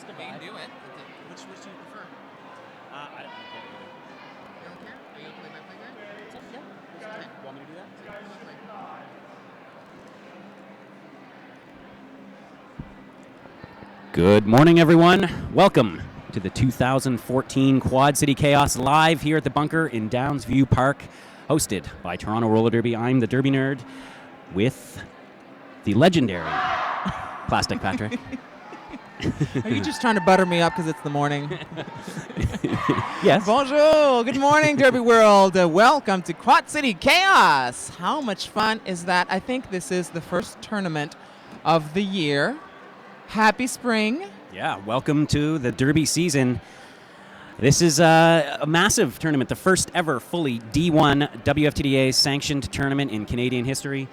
the They vibe. do it. Which do you prefer? I don't care. You don't care? Are you a play-by-play guy? Yeah. Okay. You want me to do that? Play-by-play. Good morning, everyone. Welcome to the 2014 Quad City Chaos live here at the bunker in Downs View Park, hosted by Toronto Roller Derby. I'm the Derby Nerd with the legendary Plastik Patrik. Are you just trying to butter me up because it's the morning? Yes. Bonjour. Good morning, Derby World. Welcome to Quad City Chaos. How much fun is that? I think this is the first tournament of the year. Happy spring. Yeah, welcome to the Derby season. This is a massive tournament, the first ever fully D1 WFTDA-sanctioned tournament in Canadian history.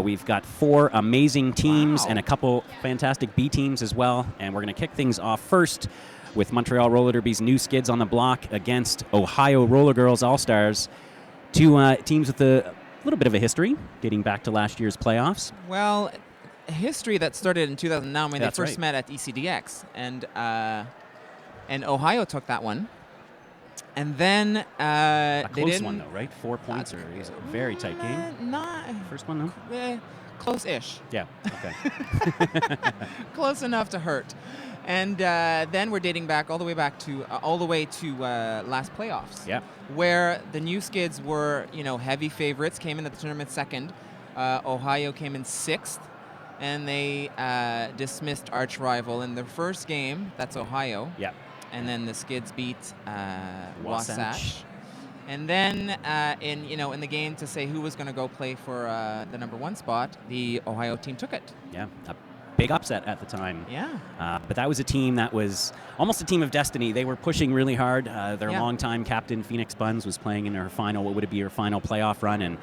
We've got 4 amazing teams and a couple fantastic B teams as well. And we're going to kick things off first with Montreal Roller Derby's new Skids on the block against Ohio Roller Girls All-Stars. 2 teams with a little bit of a history dating back to last year's playoffs. Well, history that started in 2009 when That's they first right. met at ECDX. And Ohio took that one. And then A they close didn't. one, though, right? 4 points, or it was a very tight game. Not First one, though? close-ish. Yeah, okay. Close enough to hurt. And then we're dating back all the way to last playoffs. Yeah. Where the new Skids were, heavy favorites, came into the tournament second. Ohio came in 6th, and they dismissed arch rival in their first game. That's Ohio. Yeah. And then the Skids beat Wasatch. Wasatch. And then in the game to say who was going to go play for the number 1 spot, the Ohio team took it. Yeah, a big upset at the time. Yeah. But that was a team that was almost a team of destiny. They were pushing really hard. Their longtime captain, Phoenix Buns, was playing in her final, what would it be, her final playoff run, and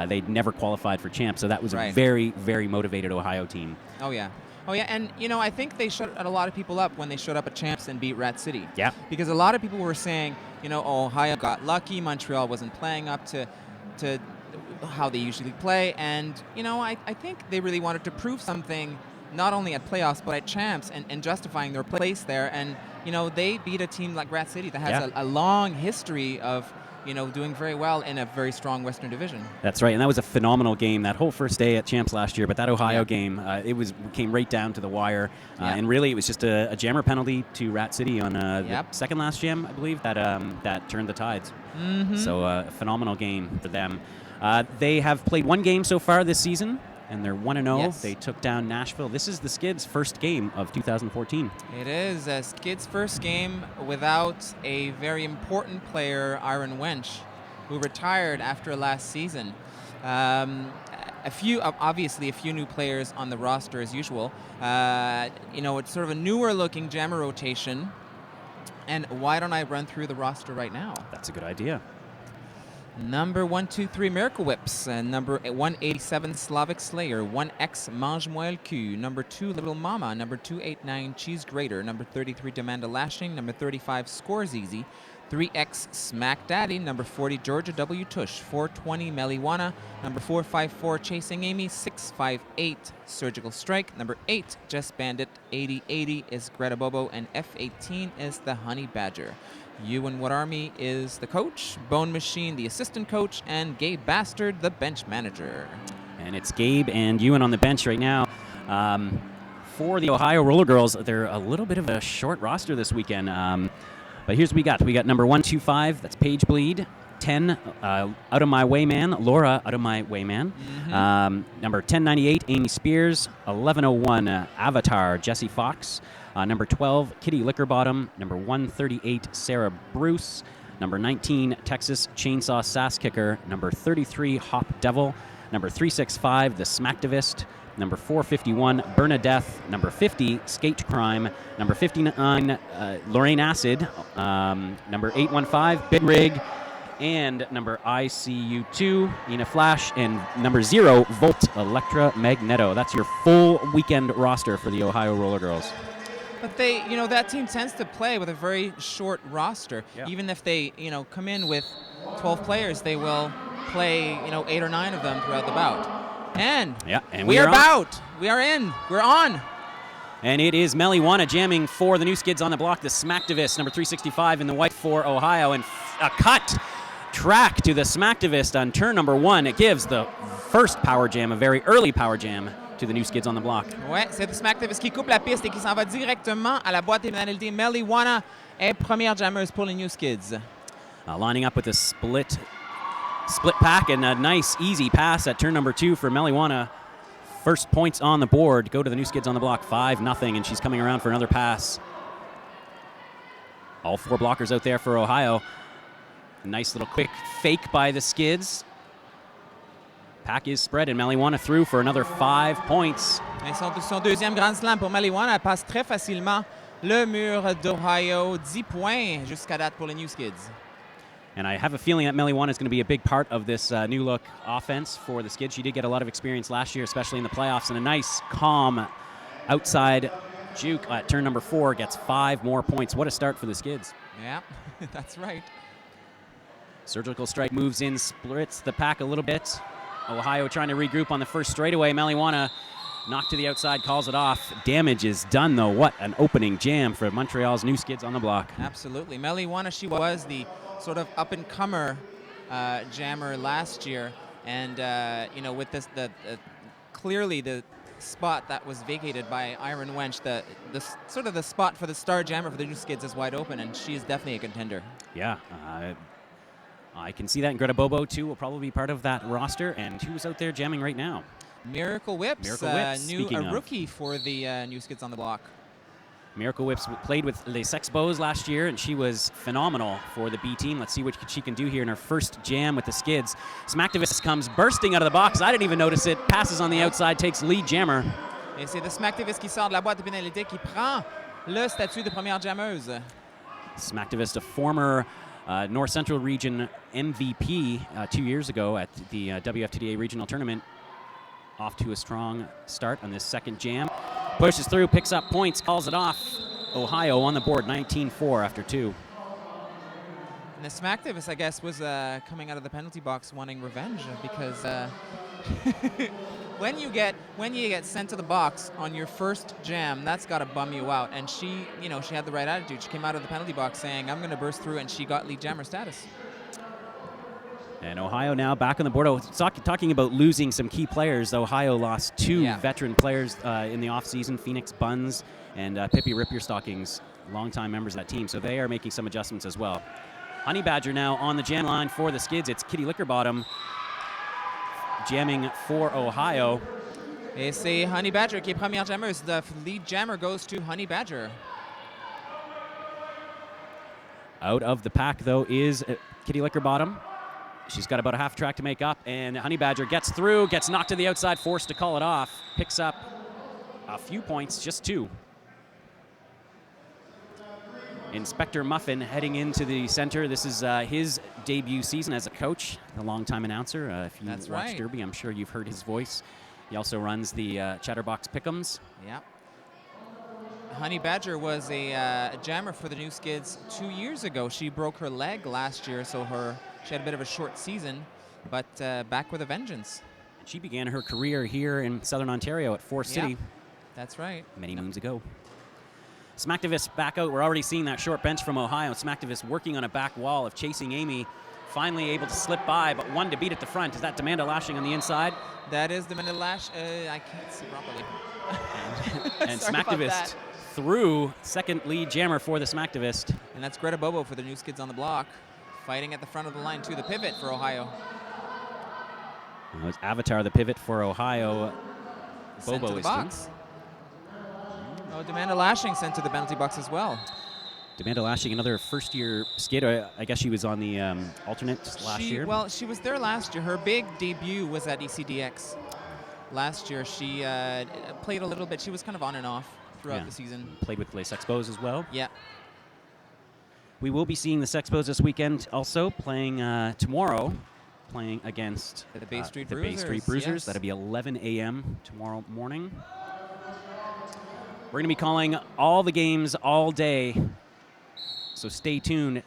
they'd never qualified for champs. So that was a very, very motivated Ohio team. Oh, yeah. And, I think they shut a lot of people up when they showed up at champs and beat Rat City. Yeah. Because a lot of people were saying, Ohio got lucky, Montreal wasn't playing up to how they usually play. And, I think they really wanted to prove something, not only at playoffs, but at champs and justifying their place there. And, they beat a team like Rat City that has a long history of, doing very well in a very strong Western Division. That's right, and that was a phenomenal game, that whole first day at Champs last year, but that Ohio game, it came right down to the wire, and really it was just a jammer penalty to Rat City on the second last jam, I believe, that turned the tides. Mm-hmm. So a phenomenal game for them. They have played 1 game so far this season, and they're 1-0. Yes. They took down Nashville. This is the Skids' first game of 2014. It is Skids' first game without a very important player, Aaron Wench, who retired after last season. Obviously a few new players on the roster as usual. It's sort of a newer looking jammer rotation. And why don't I run through the roster right now? That's a good idea. Number 123 Miracle Whips, number 187 Slavic Slayer, 1X Mange-moi le cul, number 2 Little Mama, number 289 Cheese Grater, number 33 Demanda Lashing, number 35 Scores Easy, 3X Smack Daddy, number 40 Georgia W. Tush, 420 Meliwana, number 454 Chasing Amy, 658 Surgical Strike, number 8 Jess Bandit, 8080 is Greta Bobo, and F18 is the Honey Badger. Ewan Wadarmi is the coach, Bone Machine the assistant coach, and Gabe Bastard the bench manager. And it's Gabe and Ewan on the bench right now. For the Ohio Roller Girls, they're a little bit of a short roster this weekend. But here's what we got. We got number 125, that's Paige Bleed. 10, Out of My Way Man, Laura Out of My Way Man. Mm-hmm. Number 1098, Amy Spears. 1101, Avatar, Jesse Fox. Number 12, Kitty Lickerbottom. Number 138, Sarah Bruce. Number 19, Texas Chainsaw Sass Kicker. Number 33, Hop Devil. Number 365, The Smacktivist. Number 451, Bernadette. Number 50, Skate Crime. Number 59, Lorraine Acid. Number 815, Big Rig. And number ICU2, Ina Flash. And number 0, Volt Electra Magneto. That's your full weekend roster for the Ohio Roller Girls. But they, that team tends to play with a very short roster. Yeah. Even if they, come in with 12 players, they will play, 8 or 9 of them throughout the bout. And we are about. We are in. We're on. And it is Wana jamming for the new Skids on the block, the Smacktivist, number 365 in the white for Ohio. And a cut track to the Smacktivist on turn number 1. It gives the first power jam, a very early power jam, to the new Skids on the block. Ouais, c'est le Smacktivist qui coupe la piste et qui s'en va directement à la boîte des pénalités. Wana est première jammeuse pour les New Skids. Lining up with a split pack and a nice easy pass at turn number 2 for Wana. First points on the board go to the new Skids on the block, 5-0, and she's coming around for another pass. All 4 blockers out there for Ohio. Nice little quick fake by the Skids. Pack is spread, and Wana through for another 5 points. Et son deuxième Grand Slam pour Wana. Elle passe très facilement le mur d'Ohio. 10 points jusqu'à date pour les New Skids. And I have a feeling that Wana is going to be a big part of this new look offense for the Skids. She did get a lot of experience last year, especially in the playoffs, and a nice, calm outside juke at turn number 4 gets 5 more points. What a start for the Skids. Yeah, that's right. Surgical strike moves in, splits the pack a little bit. Ohio trying to regroup on the first straightaway. Wana knocked to the outside, calls it off. Damage is done, though. What an opening jam for Montreal's new Skids on the block. Absolutely. Wana, she was the sort of up-and-comer jammer last year. And, with this, clearly the spot that was vacated by Iron Wench, the sort of the spot for the star jammer for the new Skids is wide open, and she is definitely a contender. Yeah. I can see that. And Greta Bobo, too, will probably be part of that roster. And who's out there jamming right now? Miracle Whips, a rookie for the new Skids on the block. Miracle Whips played with Les Expos last year, and she was phenomenal for the B team. Let's see what she can do here in her first jam with the Skids. Smacktivist comes bursting out of the box. I didn't even notice it. Passes on the outside, takes lead jammer. Et c'est le Smacktivist qui sort de la boîte de pénalité qui prend le statut de première jammeuse. Smacktivist, a former North Central Region MVP 2 years ago at the WFTDA Regional Tournament. Off to a strong start on this second jam. Pushes through, picks up points, calls it off. Ohio on the board, 19-4 after 2. And the Smacktivist, I guess, was coming out of the penalty box wanting revenge because when you get sent to the box on your first jam, that's got to bum you out. And she had the right attitude. She came out of the penalty box saying, "I'm going to burst through," and she got lead jammer status. And Ohio now back on the board. Talking about losing some key players, Ohio lost 2 veteran players in the offseason, Phoenix Buns and Pippi Rip-Your-Stockings, longtime members of that team. So they are making some adjustments as well. Honey Badger now on the jam line for the Skids. It's Kitty Lickerbottom jamming for Ohio. Et c'est Honey Badger qui est première jammeuse. The lead jammer goes to Honey Badger. Out of the pack, though, is Kitty Lickerbottom. She's got about a half track to make up, and Honey Badger gets through, gets knocked to the outside, forced to call it off. Picks up a few points, just 2. Inspector Muffin heading into the center. This is his debut season as a coach, a longtime announcer. If you watch Derby, I'm sure you've heard his voice. He also runs the Chatterbox Pick'ems. Yeah. Honey Badger was a jammer for the new Skids 2 years ago. She broke her leg last year, so she had a bit of a short season, but back with a vengeance. She began her career here in Southern Ontario at Forest City. That's right. Many moons ago. Smacktivist back out. We're already seeing that short bench from Ohio. Smacktivist working on a back wall of chasing Amy. Finally able to slip by, but one to beat at the front. Is that Demanda Lashing on the inside? That is Demanda Lash. I can't see properly. And Smacktivist through, second lead jammer for the Smacktivist. And that's Greta Bobo for the new Skids on the block. Fighting at the front of the line, too. The pivot for Ohio. Well, it's Avatar, the pivot for Ohio. Bobo is the box. Oh, Demanda Lashing sent to the penalty box as well. Demanda Lashing, another first-year skid. I guess she was on the alternate last year. Well, she was there last year. Her big debut was at ECDX. Last year, she played a little bit. She was kind of on and off throughout the season. Played with Les Expos as well. Yeah. We will be seeing the Expos this weekend also, playing tomorrow, playing against the Bay Street Bruisers. Yes. That'll be 11 a.m. tomorrow morning. We're going to be calling all the games all day, so stay tuned.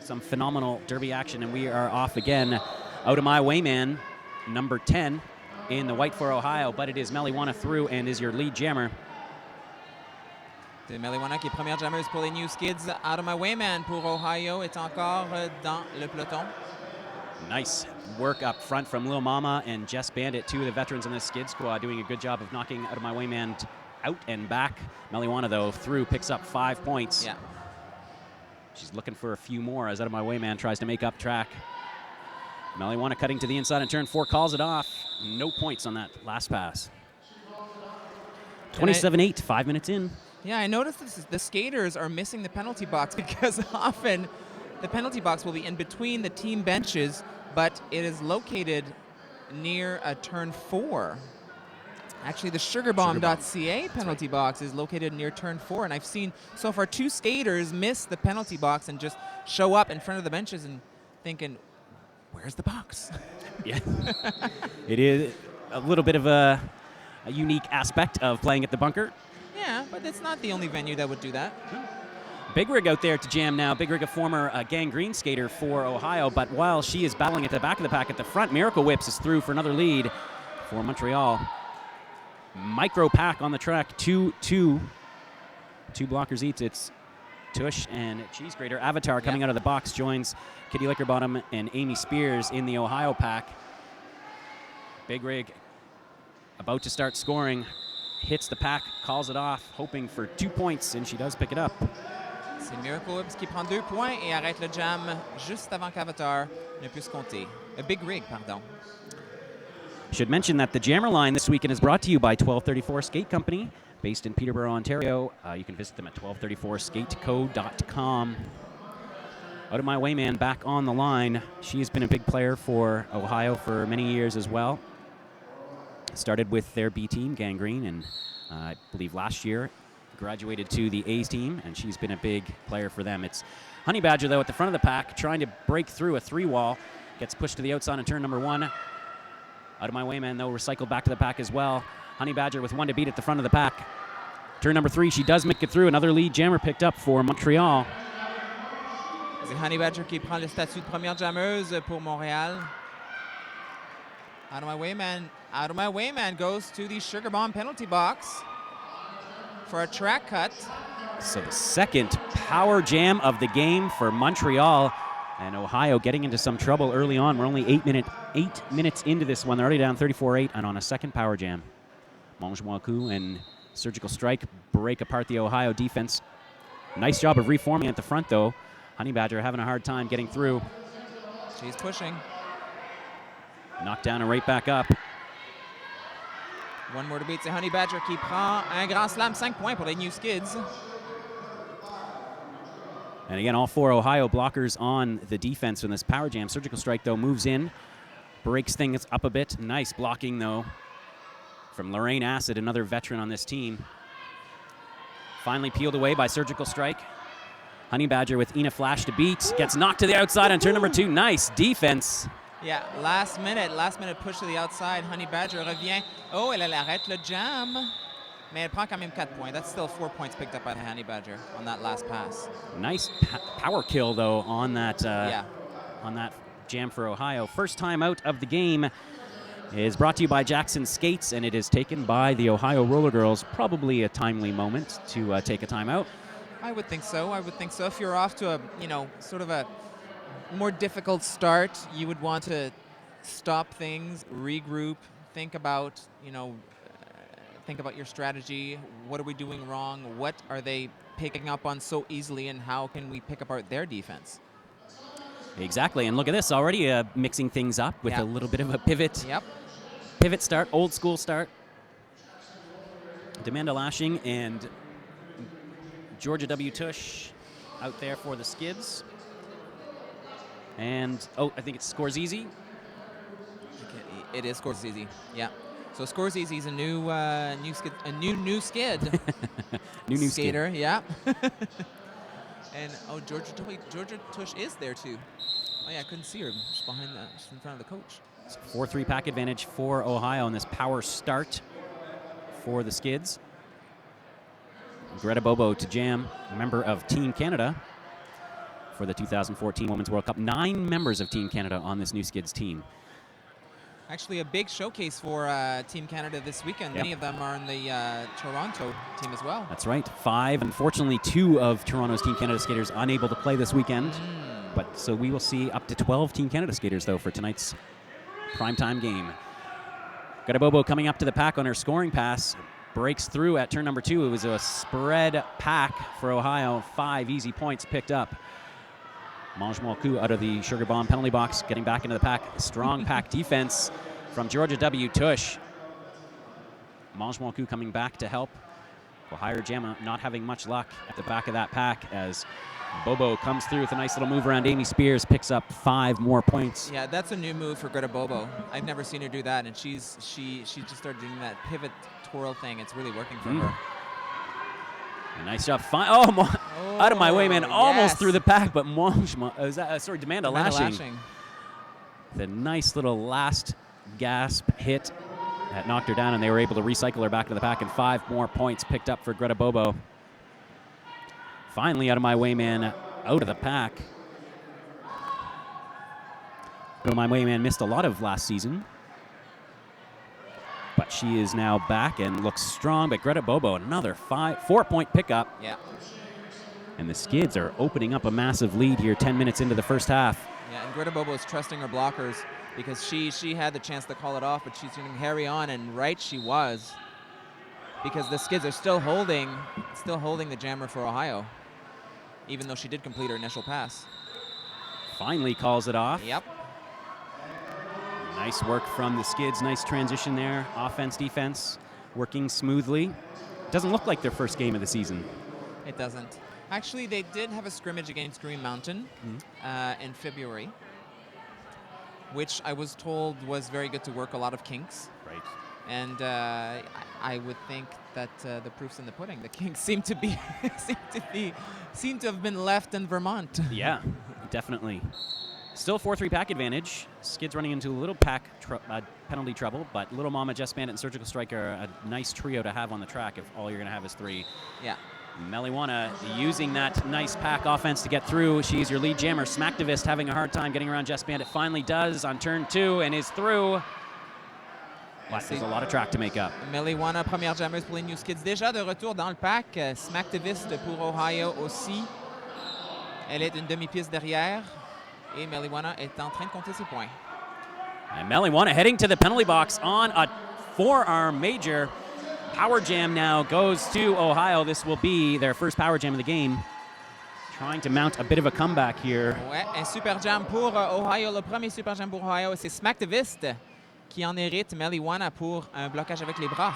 Some phenomenal Derby action, and we are off again. Out of my way, man, number 10 in the white for Ohio, but it is Wana through and is your lead jammer. C'est Meliwana qui est première jammeuse pour les New Skids. Out of my way, man, pour Ohio, est encore dans le peloton. Nice work up front from Lil Mama and Jess Bandit, two of the veterans in this skid squad, doing a good job of knocking Out of My Way Man out and back. Meliwana, though, through, picks up 5 points. Yeah. She's looking for a few more as Out of My Way Man tries to make up track. Meliwana cutting to the inside in turn 4, calls it off. No points on that last pass. 27-8, 5 minutes in. Yeah, I noticed the skaters are missing the penalty box because often the penalty box will be in between the team benches, but it is located near a turn 4. Actually, the sugarbomb.ca penalty box is located near turn 4, and I've seen so far 2 skaters miss the penalty box and just show up in front of the benches and thinking, where's the box? Yeah, it is a little bit of a unique aspect of playing at the bunker. Yeah, but it's not the only venue that would do that. Big Rig out there to jam now. Big Rig, a former gangrene skater for Ohio, but while she is battling at the back of the pack at the front, Miracle Whips is through for another lead for Montreal. Micro pack on the track, 2 blockers each. It's Tush and Cheese Grater. Avatar coming out of the box joins Kitty Lickerbottom and Amy Spears in the Ohio pack. Big Rig about to start scoring. Hits the pack, calls it off, hoping for 2 points, and she does pick it up. C'est Miracle Whips qui prend 2 points et arrête le jam juste avant qu'Avatar ne puisse compter. A Big Rig, pardon. Should mention that the Jammer line this weekend is brought to you by 1234 Skate Company, based in Peterborough, Ontario. You can visit them at 1234skateco.com. Out of My Way Man back on the line. She has been a big player for Ohio for many years as well. Started with their B team, Gangrene, and I believe last year graduated to the A's team, and she's been a big player for them. It's Honey Badger, though, at the front of the pack, trying to break through a 3-wall. Gets pushed to the outside in turn number 1. Out of My Way Man, though, recycled back to the pack as well. Honey Badger with 1 to beat at the front of the pack. Turn number 3, she does make it through. Another lead jammer picked up for Montreal. C'est Honey Badger qui prend le statut de première jammeuse pour Montréal. Out of My Way Man goes to the Sugar Bomb penalty box for a track cut. So the second power jam of the game for Montreal, and Ohio getting into some trouble early on. We're only 8 minutes into this one. They're already down 34-8 and on a second power jam. Mangemois and Surgical Strike break apart the Ohio defense. Nice job of reforming at the front, though. Honey Badger having a hard time getting through. She's pushing. Knocked down and right back up. 1 more to beat, c'est Honey Badger qui prend un grand slam, 5 points pour les New Skids. And again, all 4 Ohio blockers on the defense in this power jam. Surgical Strike, though, moves in, breaks things up a bit. Nice blocking, though, from Lorraine Acid, another veteran on this team. Finally peeled away by Surgical Strike. Honey Badger with Ina Flash to beat. Gets knocked to the outside on turn number 2. Nice defense. Yeah, last minute push to the outside. Honey Badger revient. Oh, elle arrête le jam. Mais elle prend quand même 4 points. That's still 4 points picked up by Honey Badger on that last pass. Nice power kill, though, on that on that jam for Ohio. First time out of the game is brought to you by Jackson Skates, and it is taken by the Ohio Roller Girls. Probably a timely moment to take a timeout. I would think so. If you're off to a, sort of a more difficult start, you would want to stop things, regroup, think about your strategy. What are we doing wrong? What are they picking up on so easily, and how can we pick apart their defense? Exactly, and look at this, already mixing things up with a little bit of a pivot. Yep. Pivot start, old school start. Demanda Lashing and Georgia W. Tush out there for the Skids. And, I think it scores easy. It is scores easy, yeah. So Scores Easy is a new skid. New skater, yeah. And Georgia Tush is there too. Oh yeah, I couldn't see her. She's behind she's in front of the coach. 4-3 pack advantage for Ohio in this power start for the Skids. Greta Bobo to jam, a member of Team Canada for the 2014 Women's World Cup. 9 members of Team Canada on this new Skids team. Actually, a big showcase for Team Canada this weekend. Yep. Many of them are in the Toronto team as well. That's right. 5. Unfortunately, 2 of Toronto's Team Canada skaters unable to play this weekend. But so we will see up to 12 Team Canada skaters, though, for tonight's primetime game. Garabobo coming up to the pack on her scoring pass. Breaks through at turn number 2. It was a spread pack for Ohio. 5 easy points picked up. Manjmoku out of the Sugar Bomb penalty box, getting back into the pack. Strong pack defense from Georgia W. Tush. Manjmoku coming back to help. Ohio Jamma not having much luck at the back of that pack as Bobo comes through with a nice little move around Amy Spears, picks up 5 more points. Yeah, that's a new move for Greta Bobo. I've never seen her do that, and she just started doing that pivot twirl thing. It's really working for her. A nice job. Out of my way, man. Almost through the pack, but Demanda lashing. The nice little last gasp hit that knocked her down, and they were able to recycle her back into the pack, and 5 more points picked up for Greta Bobo. Finally, out of my way, man, out of the pack. Out of my way, man, missed a lot of last season. But she is now back and looks strong. But Greta Bobo, another 4-point pickup. Yeah. And the Skids are opening up a massive lead here 10 minutes into the first half. Yeah, and Greta Bobo is trusting her blockers because she had the chance to call it off, but she's going to carry on, and right she was. Because the Skids are still holding the jammer for Ohio, even though she did complete her initial pass. Finally calls it off. Yep. Nice work from the Skids. Nice transition there. Offense, defense, working smoothly. Doesn't look like their first game of the season. It doesn't. Actually, they did have a scrimmage against Green Mountain in February, which I was told was very good to work a lot of kinks. Right. And I would think that the proof's in the pudding. The kinks seem to have been left in Vermont. Yeah, definitely. Still 4-3 pack advantage. Skids running into a little pack penalty trouble, but Little Mama, Jess Bandit, and Surgical Strike are a nice trio to have on the track if all you're going to have is 3. Yeah. Meliwana using that nice pack offense to get through. She's your lead jammer. Smacktivist having a hard time getting around Jess Bandit. Finally does on turn 2 and is through. But there's a lot of track to make up. Meliwana, première jammeuse pour les New Skids. Déjà de retour dans le pack. Smacktivist pour Ohio aussi. Elle est une demi-piste derrière. Et Meliwana est en train de compter ses points. And Meliwana heading to the penalty box on a forearm major. Power jam now goes to Ohio. This will be their first power jam of the game. Trying to mount a bit of a comeback here. Ouais, un super jam pour Ohio. Le premier super jam pour Ohio, c'est Smacktivist qui en hérite Meliwana pour un blocage avec les bras.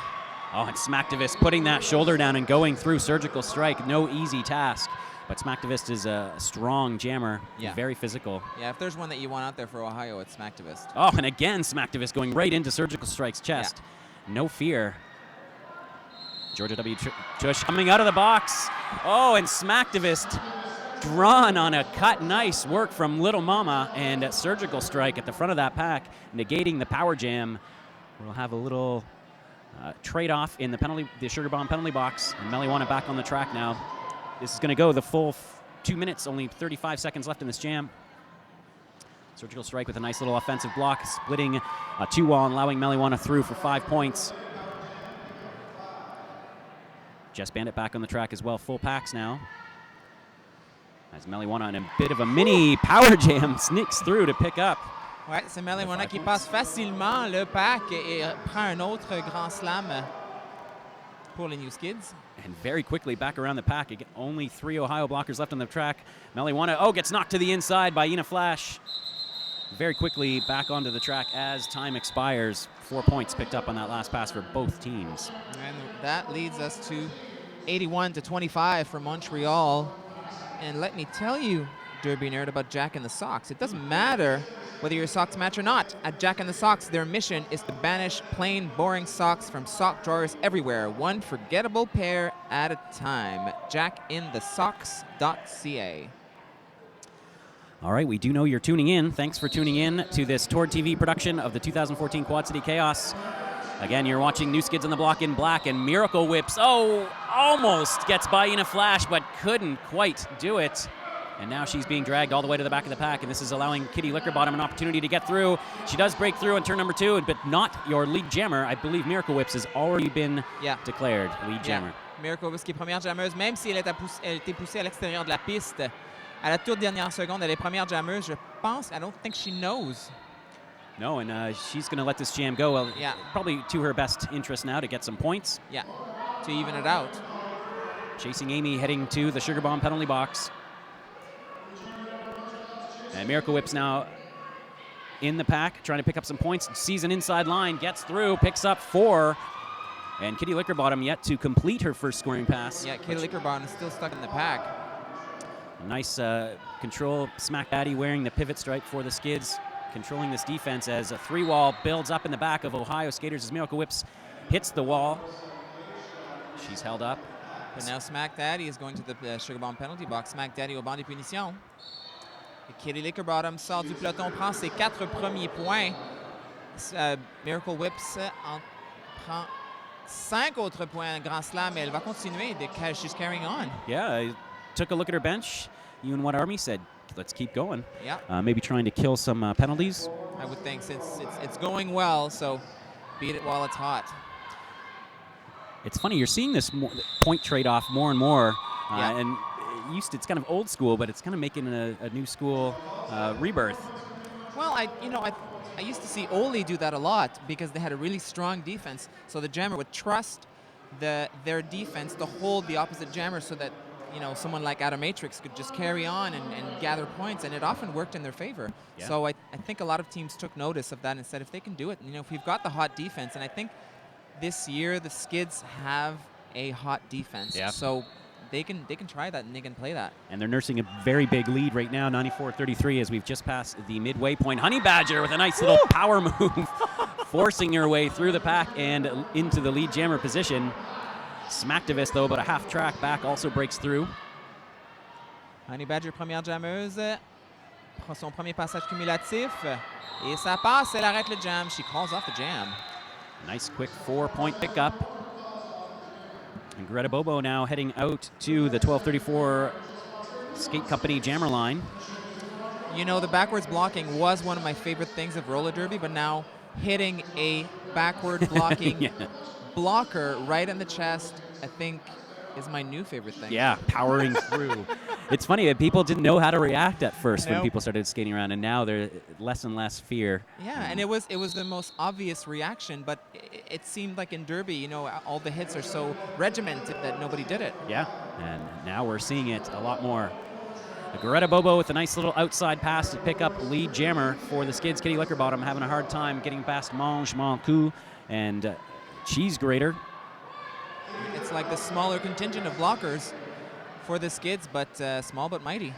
Oh, and Smacktivist putting that shoulder down and going through Surgical Strike. No easy task. But Smacktivist is a strong jammer, very physical. Yeah, if there's one that you want out there for Ohio, it's Smacktivist. Oh, and again, Smacktivist going right into Surgical Strike's chest. Yeah. No fear. Georgia W. Tush coming out of the box. Oh, and Smacktivist drawn on a cut. Nice work from Little Mama, and Surgical Strike at the front of that pack, negating the power jam. We'll have a little trade-off in the Sugar Bomb penalty box, and Meliwana back on the track now. This is going to go the full 2 minutes, only 35 seconds left in this jam. Surgical Strike with a nice little offensive block, splitting a 2-wall and allowing Meliwana through for 5 points. Jess Bandit back on the track as well, full packs now. As Meliwana in a bit of a mini power jam sneaks through to pick up. Ouais, c'est Meliwana qui passe facilement le pack et prend un autre grand slam pour les New Skids. And very quickly back around the pack. Again, only 3 Ohio blockers left on the track. Meliwana, gets knocked to the inside by Ina Flash. Very quickly back onto the track as time expires. 4 points picked up on that last pass for both teams. And that leads us to 81-25 for Montreal. And let me tell you, Derby Nerd, about Jack in the Socks. It doesn't matter whether your socks match or not. At Jack in the Socks, their mission is to banish plain, boring socks from sock drawers everywhere, one forgettable pair at a time. jackinthesocks.ca. All right, we do know you're tuning in. Thanks for tuning in to this Tord TV production of the 2014 Quad City Chaos. Again, you're watching New Skids on the Block in black, and Miracle Whips, almost gets by in a flash, but couldn't quite do it. And now she's being dragged all the way to the back of the pack, and this is allowing Kitty Lickerbottom an opportunity to get through. She does break through in turn number 2, but not your lead jammer. I believe Miracle Whips has already been declared lead jammer. Miracle Whips qui est première jammeuse, même si elle était poussée à l'extérieur de la piste. À la toute dernière seconde, elle est première jammeuse. Je pense, I don't think she knows. No, and she's going to let this jam go. Well, probably to her best interest now to get some points. Yeah, to even it out. Chasing Amy, heading to the Sugar Bomb penalty box. And Miracle Whips now in the pack, trying to pick up some points. Sees an inside line, gets through, picks up 4. And Kitty Lickerbottom yet to complete her first scoring pass. Yeah, Kitty Lickerbottom is still stuck in the pack. A nice control. Smack Daddy wearing the pivot stripe for the Skids, controlling this defense as a 3-wall builds up in the back of Ohio skaters as Miracle Whips hits the wall. She's held up. But now Smack Daddy is going to the Sugar Bomb penalty box. Smack Daddy au banc des punitions. Kitty Lickerbottom sort du peloton, prend ses 4 premiers points. Miracle Whips en prend 5 autres points en Grand Slam, mais elle va continuer. She's carrying on. Yeah, I took a look at her bench. You and What Army said, let's keep going. Yeah. Maybe trying to kill some penalties. I would think, since it's going well, so beat it while it's hot. It's funny, you're seeing this point trade-off more and more, and it's kind of old school, but it's kind of making a new school rebirth. Well, I used to see Ole do that a lot because they had a really strong defense. So the jammer would trust their defense to hold the opposite jammer so that someone like Atomatrix could just carry on and gather points, and it often worked in their favor. Yeah. So I think a lot of teams took notice of that and said, if they can do it, if we've got the hot defense, and I think this year the Skids have a hot defense. Yeah. So they can try that and they can play that. And they're nursing a very big lead right now, 94-33, as we've just passed the midway point. Honey Badger with a nice little power move, forcing her way through the pack and into the lead jammer position. Smacktivist, though, about a half track back, also breaks through. Honey Badger, première jammeuse, prend son premier passage cumulatif. Et ça passe, elle arrête le jam. She calls off the jam. Nice quick 4-point pickup. And Greta Bobo now heading out to the 1234 Skate Company jammer line. The backwards blocking was one of my favorite things of roller derby, but now hitting a backward blocking blocker right in the chest, I think, is my new favorite thing. Yeah, powering through. It's funny that people didn't know how to react at first when people started skating around, and now there's less and less fear. Yeah, and it was the most obvious reaction, but it seemed like in derby, all the hits are so regimented that nobody did it. Yeah, and now we're seeing it a lot more. Greta Bobo with a nice little outside pass to pick up lead jammer for the Skids. Kitty Lickerbottom having a hard time getting past Mange Mancu and Cheese Grater. It's like the smaller contingent of blockers for the Skids, but small but mighty.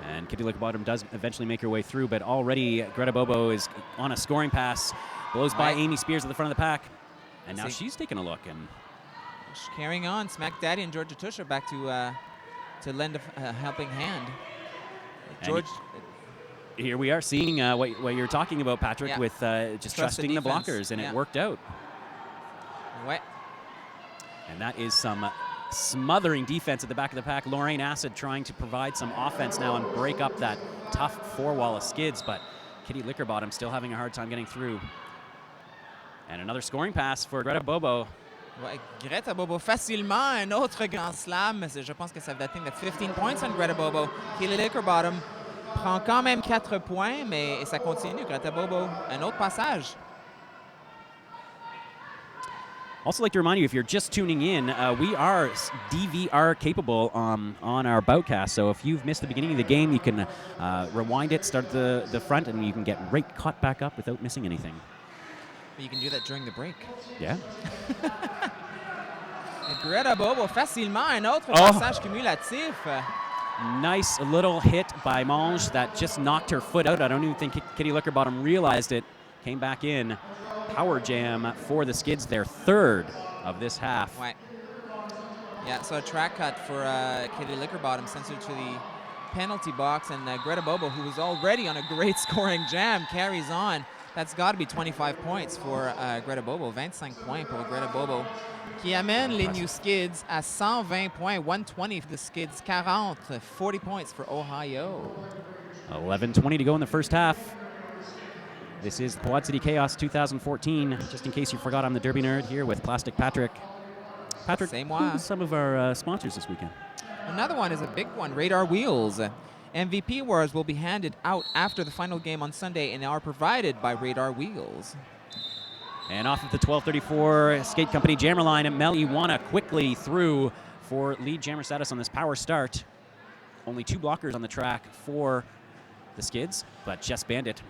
And Kitty Lickerbottom does eventually make her way through, but already Greta Bobo is on a scoring pass, blows by Amy Spears at the front of the pack, and now she's taking a look. And she's carrying on. Smack Daddy and Georgia Tush are back to lend a helping hand. George. Here we are seeing what you're talking about, Patrik, with just trusting the blockers, and it worked out. Ouais. And that is some smothering defense at the back of the pack. Lorraine Acid trying to provide some offense now and break up that tough 4-wall of Skids, but Kitty Lickerbottom still having a hard time getting through. And another scoring pass for Greta Bobo. Ouais, Greta Bobo facilement un autre grand slam. Je pense que ça va atteindre 15 points on Greta Bobo. Kitty Lickerbottom prend quand même 4 points, mais ça continue. Greta Bobo, un autre passage. Also like to remind you, if you're just tuning in, we are DVR capable on our Boutcast. So if you've missed the beginning of the game, you can rewind it, start the front, and you can get right caught back up without missing anything. But you can do that during the break. Yeah. Greta Bobo facilement un autre passage cumulatif. Nice little hit by Mange that just knocked her foot out. I don't even think Kitty Lickerbottom realized it. Came back in. Power jam for the Skids, their third of this half. Ouais. Yeah, so a track cut for Kitty Lickerbottom sends her to the penalty box, and Greta Bobo, who was already on a great scoring jam, carries on. That's got to be 25 points for Greta Bobo. 25 points pour Greta Bobo. Qui amène les New Skids à 120 points. 120 for the Skids. 40 points for Ohio. 11:20 to go in the first half. This is Quad City Chaos 2014. Just in case you forgot, I'm the Derby Nerd here with Plastik Patrik. Patrik, C'est who moi. are some of our sponsors this weekend? Another one is a big one, Radar Wheels. MVP awards will be handed out after the final game on Sunday and are provided by Radar Wheels. And off of the 12:34 skate company jammer line, Mel Iwana quickly through for lead jammer status on this power start. Only 2 blockers on the track for the Skids, but Jess Bandit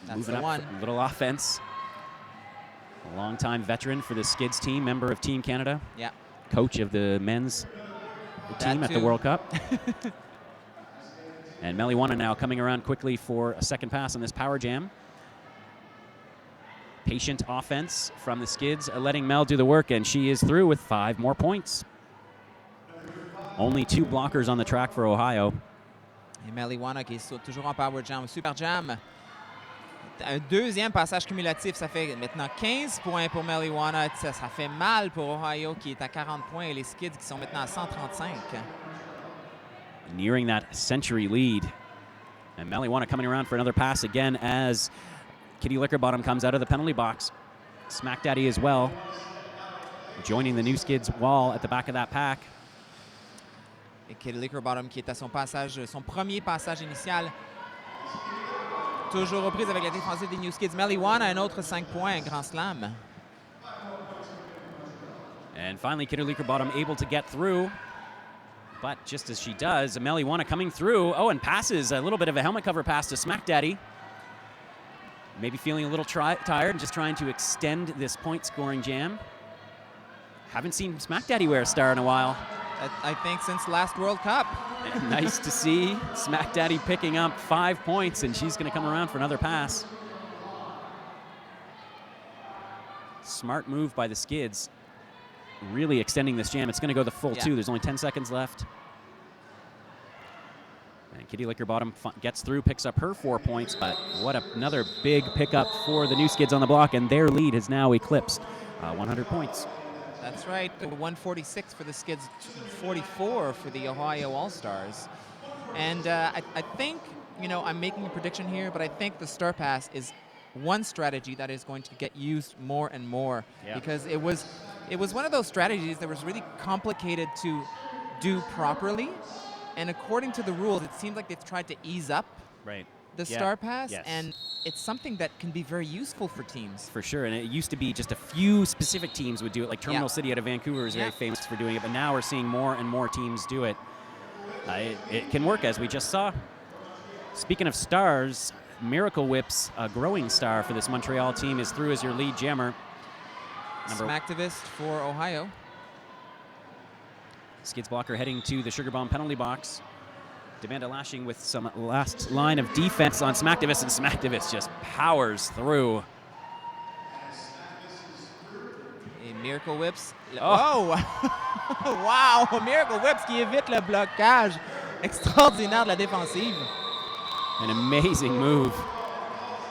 That's moving the up one. for a little offense. A longtime veteran for the Skids team, member of Team Canada, Yeah. coach of the men's team at the too. World Cup. And Mel Iwana now coming around quickly for a second pass on this power jam. Patient offense from the Skids, letting Mel do the work, and she is through with 5 more points. Only 2 blockers on the track for Ohio. Et Mel Iwana qui est toujours en power jam, super jam. Un deuxième passage cumulatif, ça fait maintenant 15 points pour Mel Iwana. Ça fait mal pour Ohio qui est à 40 points et les Skids qui sont maintenant à 135. Nearing that century lead. And Mel Iwana coming around for another pass again as Kitty Lickerbottom comes out of the penalty box. Smack Daddy as well, joining the new Skids wall at the back of that pack. Et Kitty Lickerbottom qui est à son passage, son premier passage initial. Toujours reprise avec la défensive des New Skids. Mel Iwana, un autre 5 points, Grand Slam. And finally, Kitty Lickerbottom able to get through. But just as she does, Mel Iwana coming through. Oh, and passes a little bit of a helmet cover pass to Smack Daddy. Maybe feeling a little tired and just trying to extend this point-scoring jam. Haven't seen Smack Daddy wear a star in a while. I think since last World Cup. Nice to see Smack Daddy picking up 5 points, and she's going to come around for another pass. Smart move by the Skids. Really extending this jam. It's going to go the full 2. There's only 10 seconds left. And Kitty Lickerbottom gets through, picks up her 4 points, but what another big pickup for the new Skids on the block, and their lead has now eclipsed 100 points. That's right, 146 for the Skids, 44 for the Ohio All-Stars. And I think, I'm making a prediction here, but I think the Star Pass is one strategy that is going to get used more and more. Yeah. Because it was one of those strategies that was really complicated to do properly. And according to the rules, it seems like they've tried to ease up the Star Pass, and it's something that can be very useful for teams. For sure, and it used to be just a few specific teams would do it, like Terminal City out of Vancouver is very famous for doing it, but now we're seeing more and more teams do it. It can work, as we just saw. Speaking of stars, Miracle Whip's a growing star for this Montreal team is through as your lead jammer. Smacktivist for Ohio. Skids blocker heading to the Sugar Bomb penalty box. Demanda lashing with some last line of defense on Smacktivist, and Smacktivist just powers through. Et Miracle Whips. Oh! Wow! Miracle Whips qui évite le blocage extraordinaire de la défensive. An amazing move.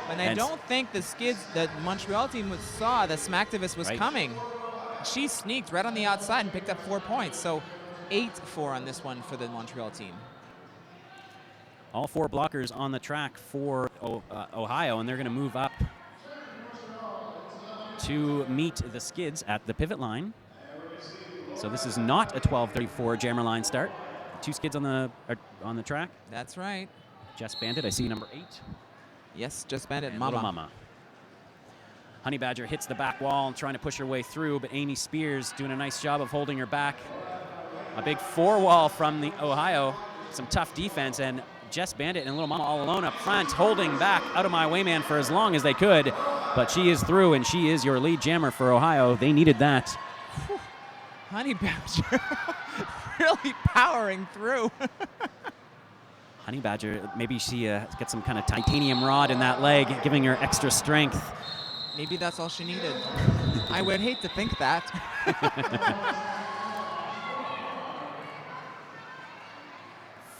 And I don't think the Montreal team saw that Smacktivist was coming. She sneaked right on the outside and picked up 4 points. So 8-4 on this one for the Montreal team. All 4 blockers on the track for Ohio, and they're going to move up to meet the Skids at the pivot line. So this is not a 12:34 jammer line start. 2 Skids on the track. That's right. Jess Bandit, I see number 8. Yes, Jess Bandit, and Mama. Little Mama. Honey Badger hits the back wall and trying to push her way through, but Amy Spears doing a nice job of holding her back. A big 4 wall from the Ohio. Some tough defense, and Jess Bandit and Little Mama all alone up front, holding back Out of My Way Man for as long as they could. But she is through, and she is your lead jammer for Ohio. They needed that. Whew. Honey Badger really powering through. Honey Badger, maybe she gets some kind of titanium rod in that leg, giving her extra strength. Maybe that's all she needed. I would hate to think that.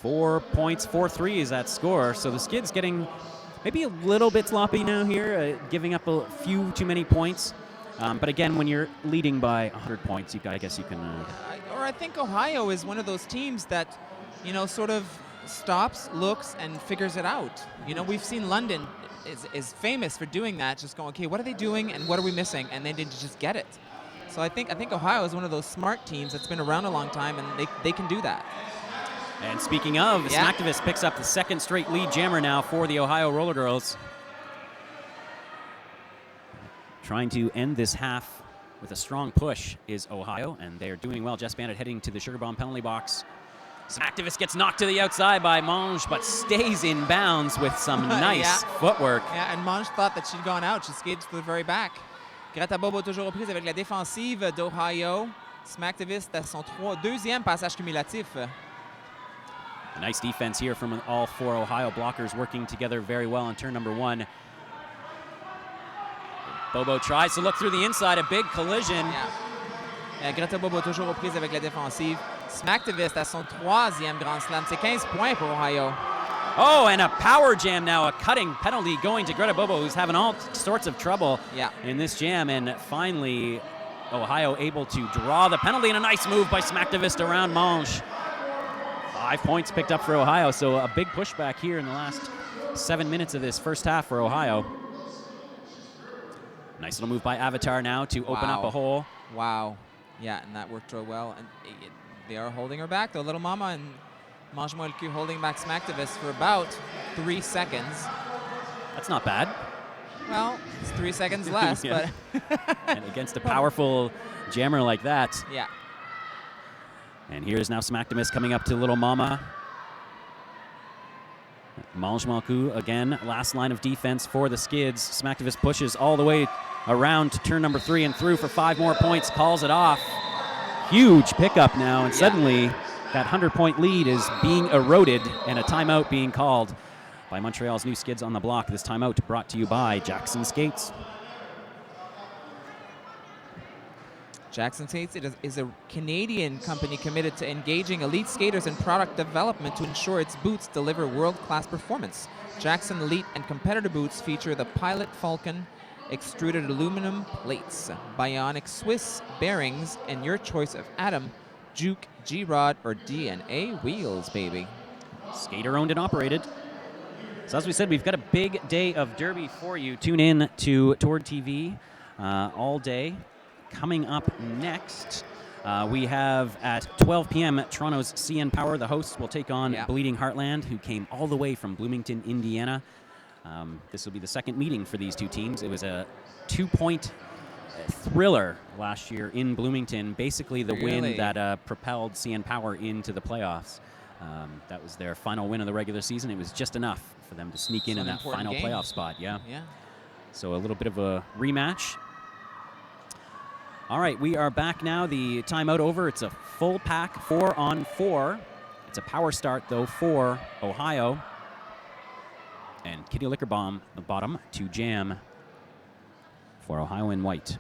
4 points, 4 threes that score. So the Skids getting maybe a little bit sloppy now here, giving up a few too many points. But again, when you're leading by 100 points, I guess you can. I think Ohio is one of those teams that, sort of stops, looks, and figures it out. We've seen London is famous for doing that, just going, okay, what are they doing and what are we missing? And they did just get it. So I think Ohio is one of those smart teams that's been around a long time, and they can do that. And speaking of, Smacktivist picks up the second straight lead jammer now for the Ohio Roller Girls. Trying to end this half with a strong push is Ohio, and they're doing well. Jess Bandit heading to the Sugar Bomb penalty box. Smacktivist gets knocked to the outside by Mange, but stays in bounds with some nice footwork. Yeah, and Mange thought that she'd gone out. She skated to the very back. Greta Bobo toujours aux prises avec la défensive d'Ohio. Smacktivist à son deuxième passage cumulatif. A nice defense here from all four Ohio blockers working together very well on turn number one. Bobo tries to look through the inside, a big collision. Greta Bobo toujours aux prises avec la défensive. Smacktivist à son troisième Grand Slam. C'est 15 points pour Ohio. Oh, and a power jam now, a cutting penalty going to Greta Bobo, who's having all sorts of trouble in this jam. And finally, Ohio able to draw the penalty, and a nice move by Smacktivist around Mange. 5 points picked up for Ohio, so a big pushback here in the last 7 minutes of this first half for Ohio. Nice little move by Avatar now to open up a hole. Wow. Yeah, and that worked real well. And they are holding her back, though. Little Mama and Mange-moi le cul holding back Smacktivist for about 3 seconds. That's not bad. Well, it's 3 seconds less, but... And against a powerful jammer like that. Yeah. And here's now Smacktivist coming up to Little Mama. Mange-moi le cul again, last line of defense for the Skids. Smacktivist pushes all the way around to turn number 3 and through for 5 more points, calls it off. Huge pickup now, and suddenly that 100-point lead is being eroded, and a timeout being called by Montreal's new Skids on the block. This timeout brought to you by Jackson Skates. Jackson Skates is a Canadian company committed to engaging elite skaters in product development to ensure its boots deliver world-class performance. Jackson Elite and competitor boots feature the Pilot Falcon extruded aluminum plates, bionic Swiss bearings, and your choice of Atom, Juke, G-Rod, or DNA wheels, baby. Skater owned and operated. So as we said, we've got a big day of Derby for you. Tune in to Toward TV all day. Coming up next, we have at 12 p.m. Toronto's CN Power. The hosts will take on Bleeding Heartland, who came all the way from Bloomington, Indiana. This will be the second meeting for these two teams. It was a 2-point thriller last year in Bloomington, basically the win that propelled CN Power into the playoffs. That was their final win of the regular season. It was just enough for them to sneak in that final playoff spot. Yeah. So a little bit of a rematch. All right, we are back now. The timeout over. It's a full pack, 4-on-4. It's a power start, though, for Ohio. And Kitty Lickerbomb, the bottom, to jam for Ohio in white.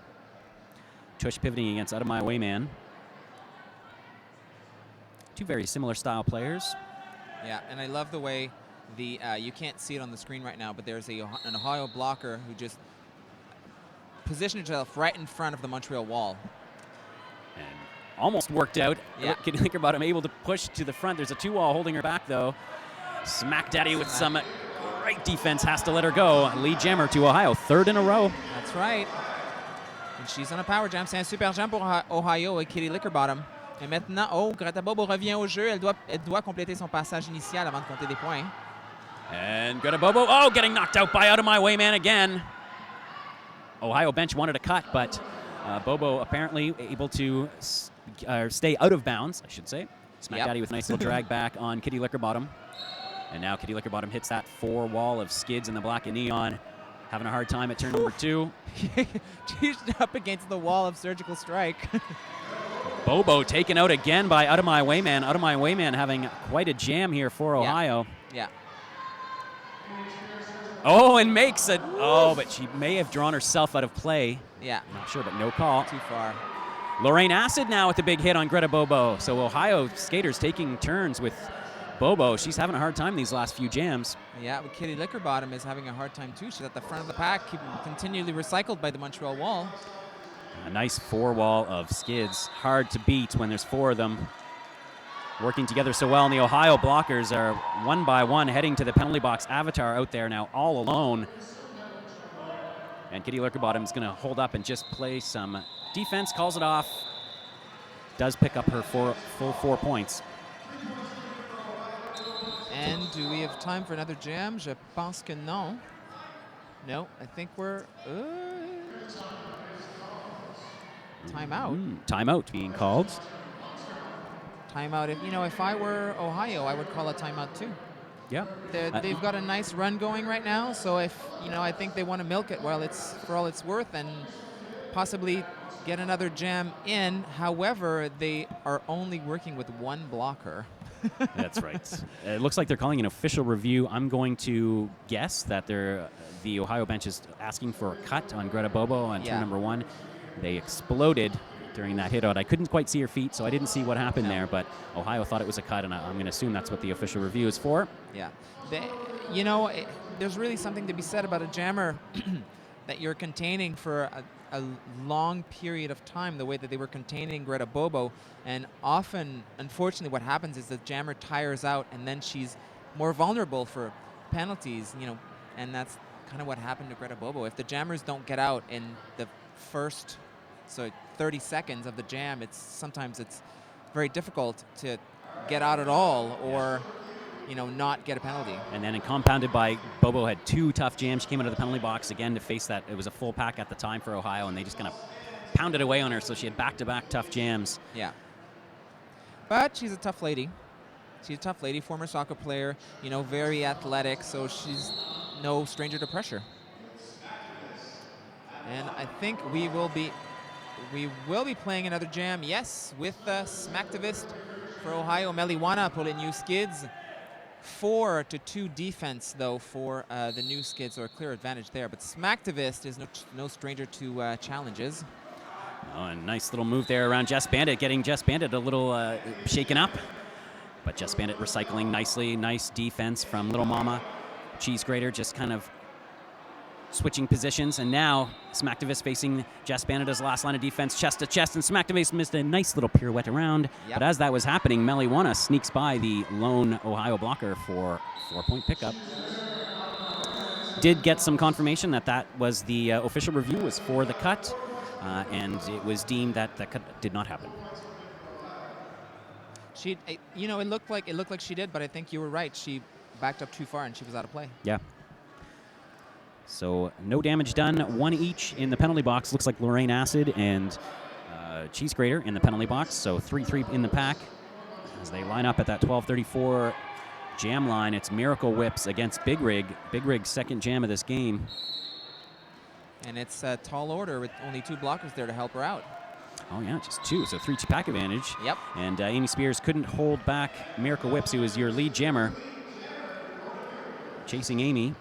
Tush pivoting against Out of My Way Man. Two very similar style players. Yeah, and I love the way you can't see it on the screen right now, but there's an Ohio blocker who just positioned himself right in front of the Montreal wall. And almost worked out. Kitty Lickerbottom able to push to the front. There's a 2-wall holding her back, though. Smack Daddy with some great defense has to let her go. Lead jammer to Ohio, third in a row. That's right. And she's on a power jam. C'est un super jam pour Ohio avec Kitty Lickerbottom. Et maintenant, Greta Bobo revient au jeu. Elle doit compléter son passage initial avant de compter des points. And Greta Bobo, getting knocked out by Out of My Way Man again. Ohio bench wanted a cut, but Bobo apparently able to stay out of bounds, I should say. Smack Daddy with a nice little drag back on Kitty Lickerbottom. And now Kitty Lickerbottom hits that 4-wall of Skids in the black and neon. Having a hard time at turn number 2. She's up against the wall of Surgical Strike. Bobo taken out again by Out of My Way Man. Out of My Way Man having quite a jam here for Ohio. Yeah. Oh, and makes it. Oh, but she may have drawn herself out of play. Yeah. Not sure, but no call. Too far. Lorraine Acid now with the big hit on Greta Bobo. So Ohio skaters taking turns with Bobo, she's having a hard time these last few jams. Yeah, but Kitty Lickerbottom is having a hard time too. She's at the front of the pack, continually recycled by the Montreal wall. A nice 4-wall of Skids. Hard to beat when there's 4 of them working together so well. And the Ohio blockers are one by one heading to the penalty box. Avatar out there now all alone. And Kitty Lickerbottom is going to hold up and just play some defense, calls it off. Does pick up her full 4 points. And do we have time for another jam? Je pense que non. No, I think we're... timeout. Timeout being called. Timeout. If I were Ohio, I would call a timeout too. Yeah. They've got a nice run going right now, so I think they want to milk it while it's for all it's worth and possibly get another jam in. However, they are only working with 1 blocker. That's right. It looks like they're calling an official review. I'm going to guess that the Ohio bench is asking for a cut on Greta Bobo on turn number 1. They exploded during that hit out. I couldn't quite see her feet, so I didn't see what happened there, but Ohio thought it was a cut, and I'm going to assume that's what the official review is for. Yeah. There's really something to be said about a jammer that you're containing for a long period of time, the way that they were containing Greta Bobo. And often, unfortunately, what happens is the jammer tires out, and then she's more vulnerable for penalties, and that's kind of what happened to Greta Bobo. If the jammers don't get out in the first 30 seconds of the jam, sometimes it's very difficult to get out at all or not get a penalty. And then compounded by Bobo had 2 tough jams. She came out of the penalty box again to face that. It was a full pack at the time for Ohio, and they just kind of pounded away on her, so she had back-to-back tough jams. Yeah. But she's a tough lady. She's a tough lady, former soccer player, very athletic, so she's no stranger to pressure. And I think we will be playing another jam, yes, with Smacktivist for Ohio, Meliwana pour les New Skids. 4-2 defense, though, for the New Skids, or a clear advantage there. But Smacktivist is no stranger to challenges. Oh, a nice little move there around Jess Bandit, getting Jess Bandit a little shaken up. But Jess Bandit recycling nicely. Nice defense from Little Mama. Cheese Grater just kind of switching positions, and now Smacktivist facing Jess Bandit as last line of defense, chest to chest, and Smacktivist missed a nice little pirouette around. But as that was happening, Meliwana sneaks by the lone Ohio blocker for 4-point pickup. Did get some confirmation that was the official review was for the cut, and it was deemed that the cut did not happen. It looked like she did, but I think you were right. She backed up too far and she was out of play. Yeah. So no damage done. 1 each in the penalty box. Looks like Lorraine Acid and Cheese Grater in the penalty box. So 3-3 in the pack. As they line up at that 12:34 jam line, it's Miracle Whips against Big Rig. Big Rig's second jam of this game. And it's a tall order with only 2 blockers there to help her out. Oh, yeah, just 2. So 3-pack advantage. Yep. And Amy Spears couldn't hold back Miracle Whips, who was your lead jammer. Chasing Amy.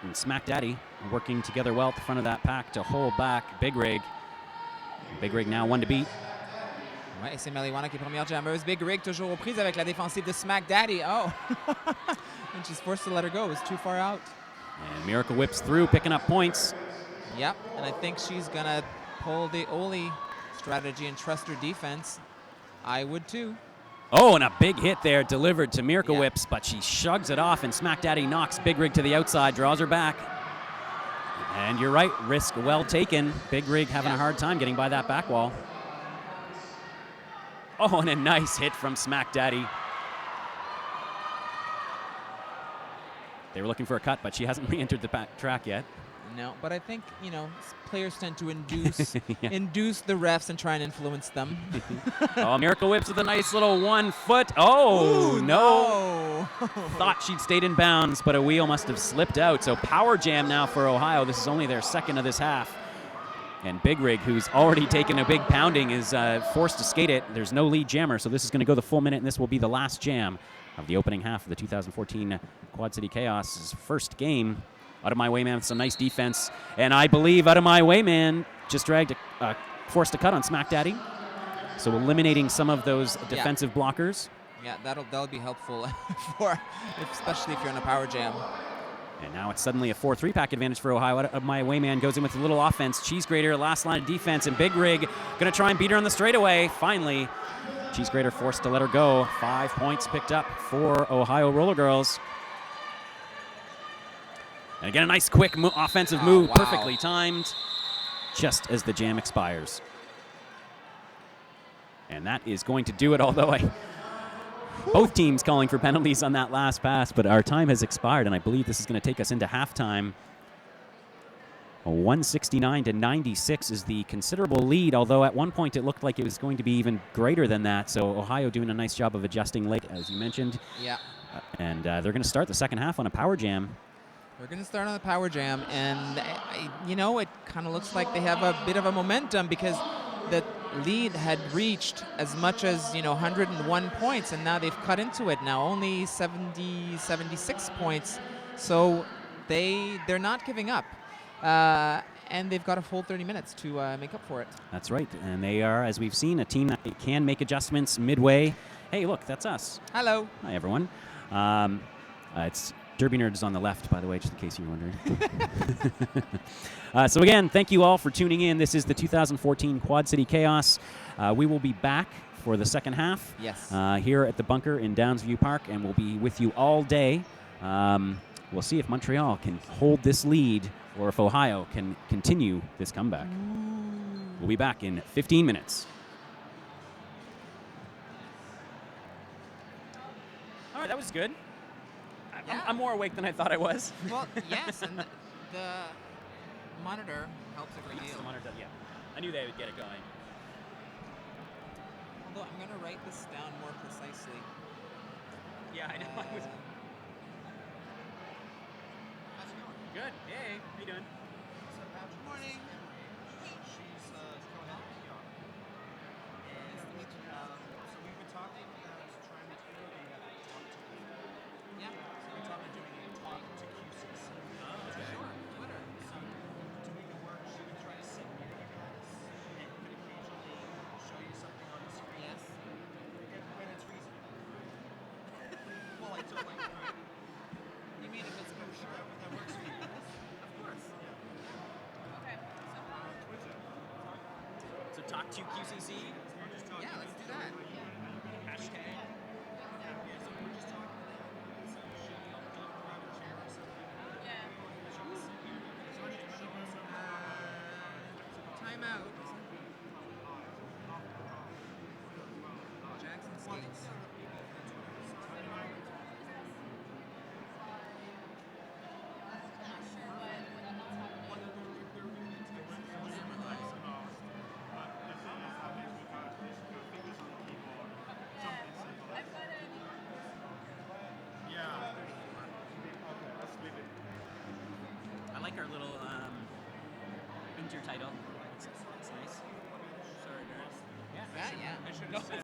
And Smack Daddy working together well at the front of that pack to hold back Big Rig. Big Rig now 1 to beat. Ouais, et c'est Meliwana qui est première jammeuse. Big Rig toujours aux prises avec la défensive de Smack Daddy. Oh! And she's forced to let her go. It was too far out. And Miracle Whips through, picking up points. Yep, and I think she's going to pull the Oli strategy and trust her defense. I would too. Oh, and a big hit there delivered to Miracle Whips, but she shrugs it off, and Smack Daddy knocks Big Rig to the outside, draws her back. And you're right, risk well taken. Big Rig having a hard time getting by that back wall. Oh, and a nice hit from Smack Daddy. They were looking for a cut, but she hasn't re-entered the back track yet. No, but I think, players tend to induce the refs and try and influence them. Oh, Miracle Whips with a nice little 1 foot. Oh, ooh, no. Thought she'd stayed in bounds, but a wheel must have slipped out. So power jam now for Ohio. This is only their second of this half. And Big Rig, who's already taken a big pounding, is forced to skate it. There's no lead jammer, so this is going to go the full minute, and this will be the last jam of the opening half of the 2014 Quad City Chaos' first game. Out of My Way Man with some nice defense. And I believe Out of My Way Man just forced a cut on Smack Daddy. So eliminating some of those defensive blockers. Yeah, that'll be helpful especially if you're in a power jam. And now it's suddenly a 4-3 pack advantage for Ohio. My Wayman goes in with a little offense. Cheese Grater, last line of defense, and Big Rig going to try and beat her on the straightaway. Finally, Cheese Grater forced to let her go. 5 points picked up for Ohio Roller Girls. And again, a nice quick offensive move, wow. perfectly timed, just as the jam expires. And that is going to do it, although both teams calling for penalties on that last pass, but our time has expired, and I believe this is going to take us into halftime. 169-96 is the considerable lead, although at one point it looked like it was going to be even greater than that, so Ohio doing a nice job of adjusting late, as you mentioned. Yeah. And they're going to start the second half on a power jam. They're going to start on the power jam, and, it kind of looks like they have a bit of a momentum because the lead had reached as much as 101 points, and now they've cut into it now, only 76 points. So they're not giving up, and they've got a full 30 minutes to make up for it. That's right, and they are, as we've seen, a team that can make adjustments midway. Hey, look, that's us. Hello. Hi, everyone. It's Derby Nerds on the left, by the way, just in case you're wondering. So again, thank you all for tuning in. This is the 2014 Quad City Chaos. We will be back for the second half. Yes. Here at the bunker in Downsview Park, and we'll be with you all day. We'll see if Montreal can hold this lead or if Ohio can continue this comeback. We'll be back in 15 minutes. All right, that was good. Yeah. I'm more awake than I thought I was. Well, yes, and the monitor helps a great deal. The monitor, yeah. I knew they would get it going. Although I'm going to write this down more precisely. Yeah, I know. How's it going? Good. Hey, how you doing? Good morning. She's going out in PR. And so we've been talking about trying to do a talk to Twitter. Yeah. So we're talking about doing a talk to QCC. Sure. Twitter. So doing the work, she would try to sit near you guys and could occasionally show you something on the screen. Yes. When it's reasonable. Well, like, so like, right? You mean if it's kosher? That works for you. Of course. Okay. Twitter. So talk to QCC. Yeah, let's do that. Hashtag. Yeah, so we're just talking about so she jumped around a chair or something. Yeah. She was sitting here. So I just show us Time out. Jackson Skids. I like our little intertitle. It's nice. Sorry, nerds. Yeah, yeah. I should have said.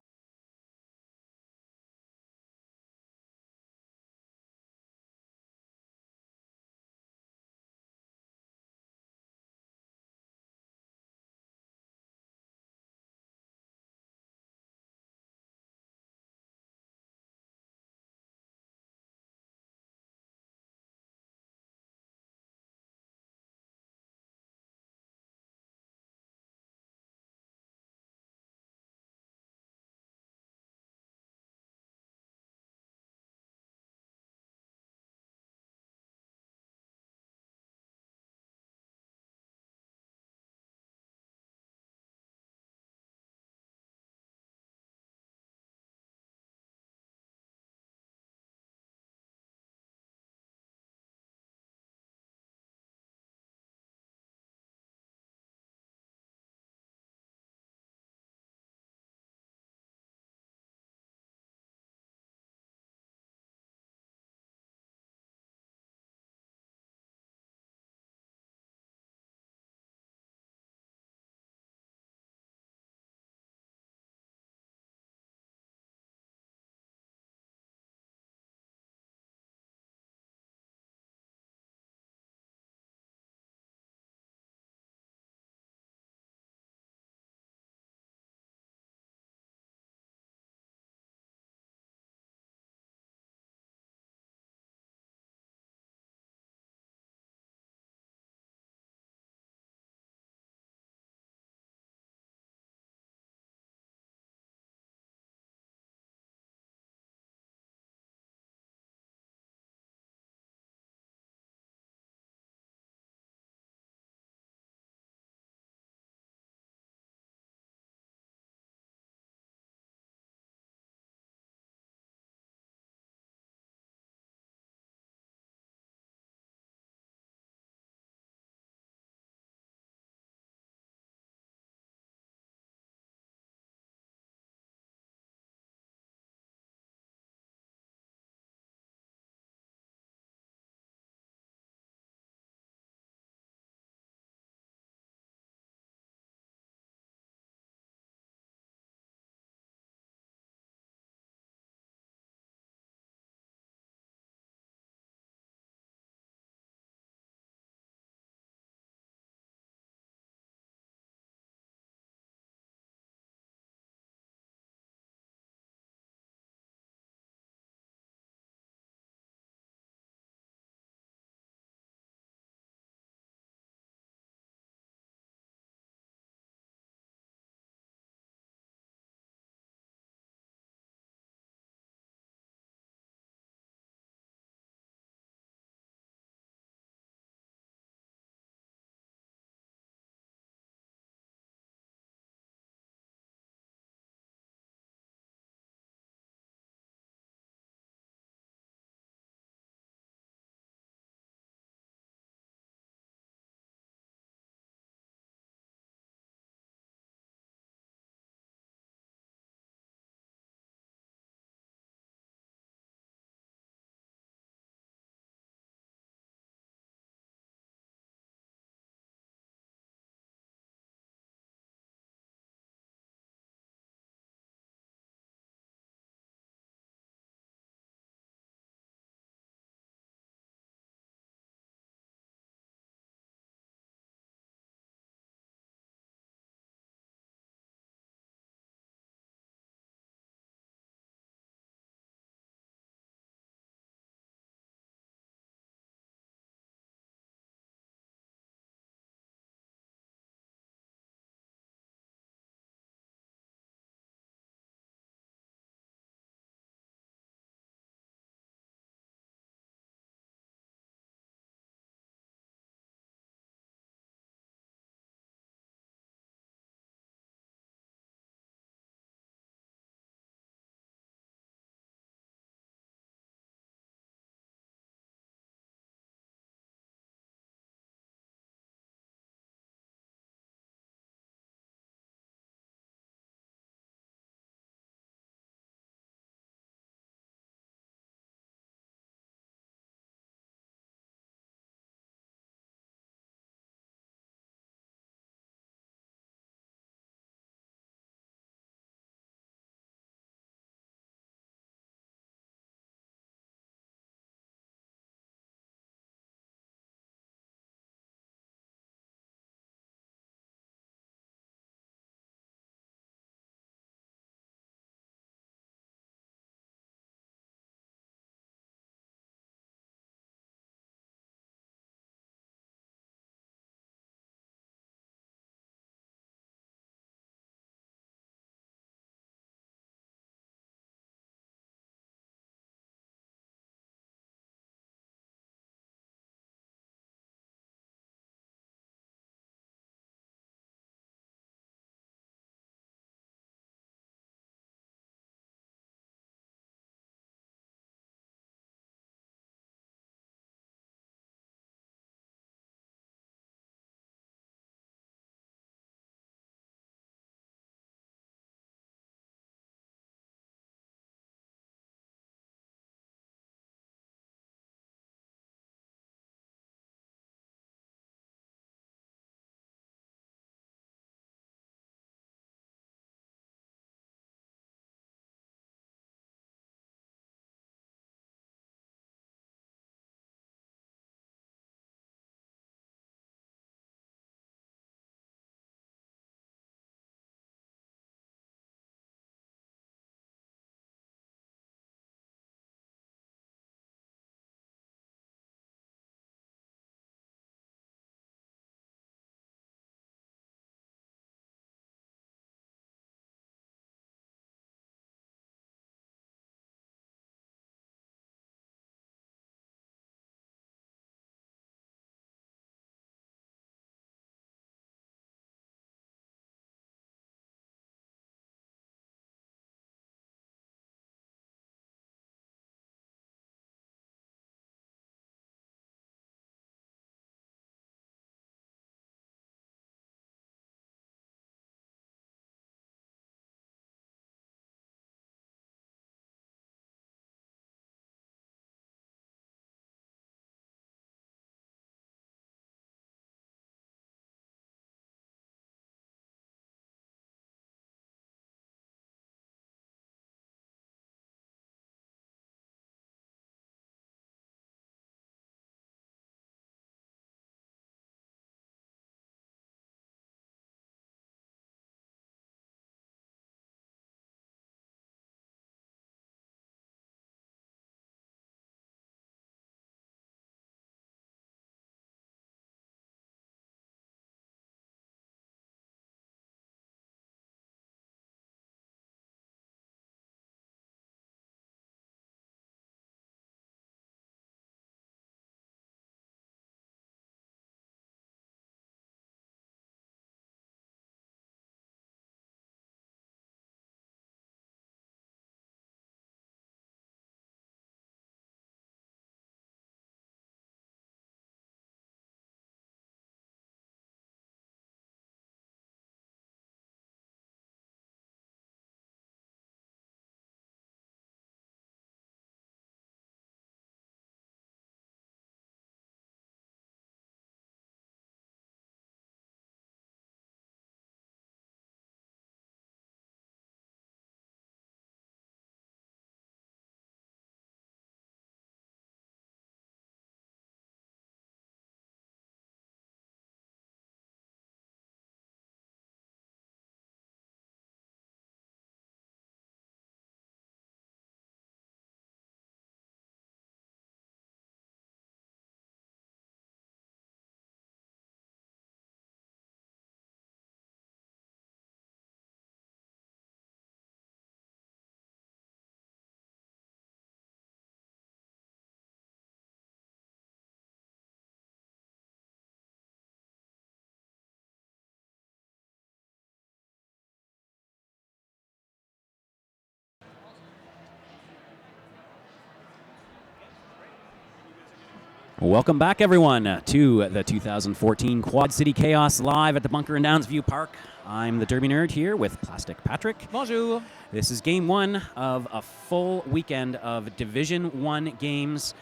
Welcome back, everyone, to the 2014 Quad City Chaos live at the Bunker in Downsview Park. I'm the Derby Nerd here with Plastik Patrik. Bonjour. This is game one of a full weekend of Division 1 games.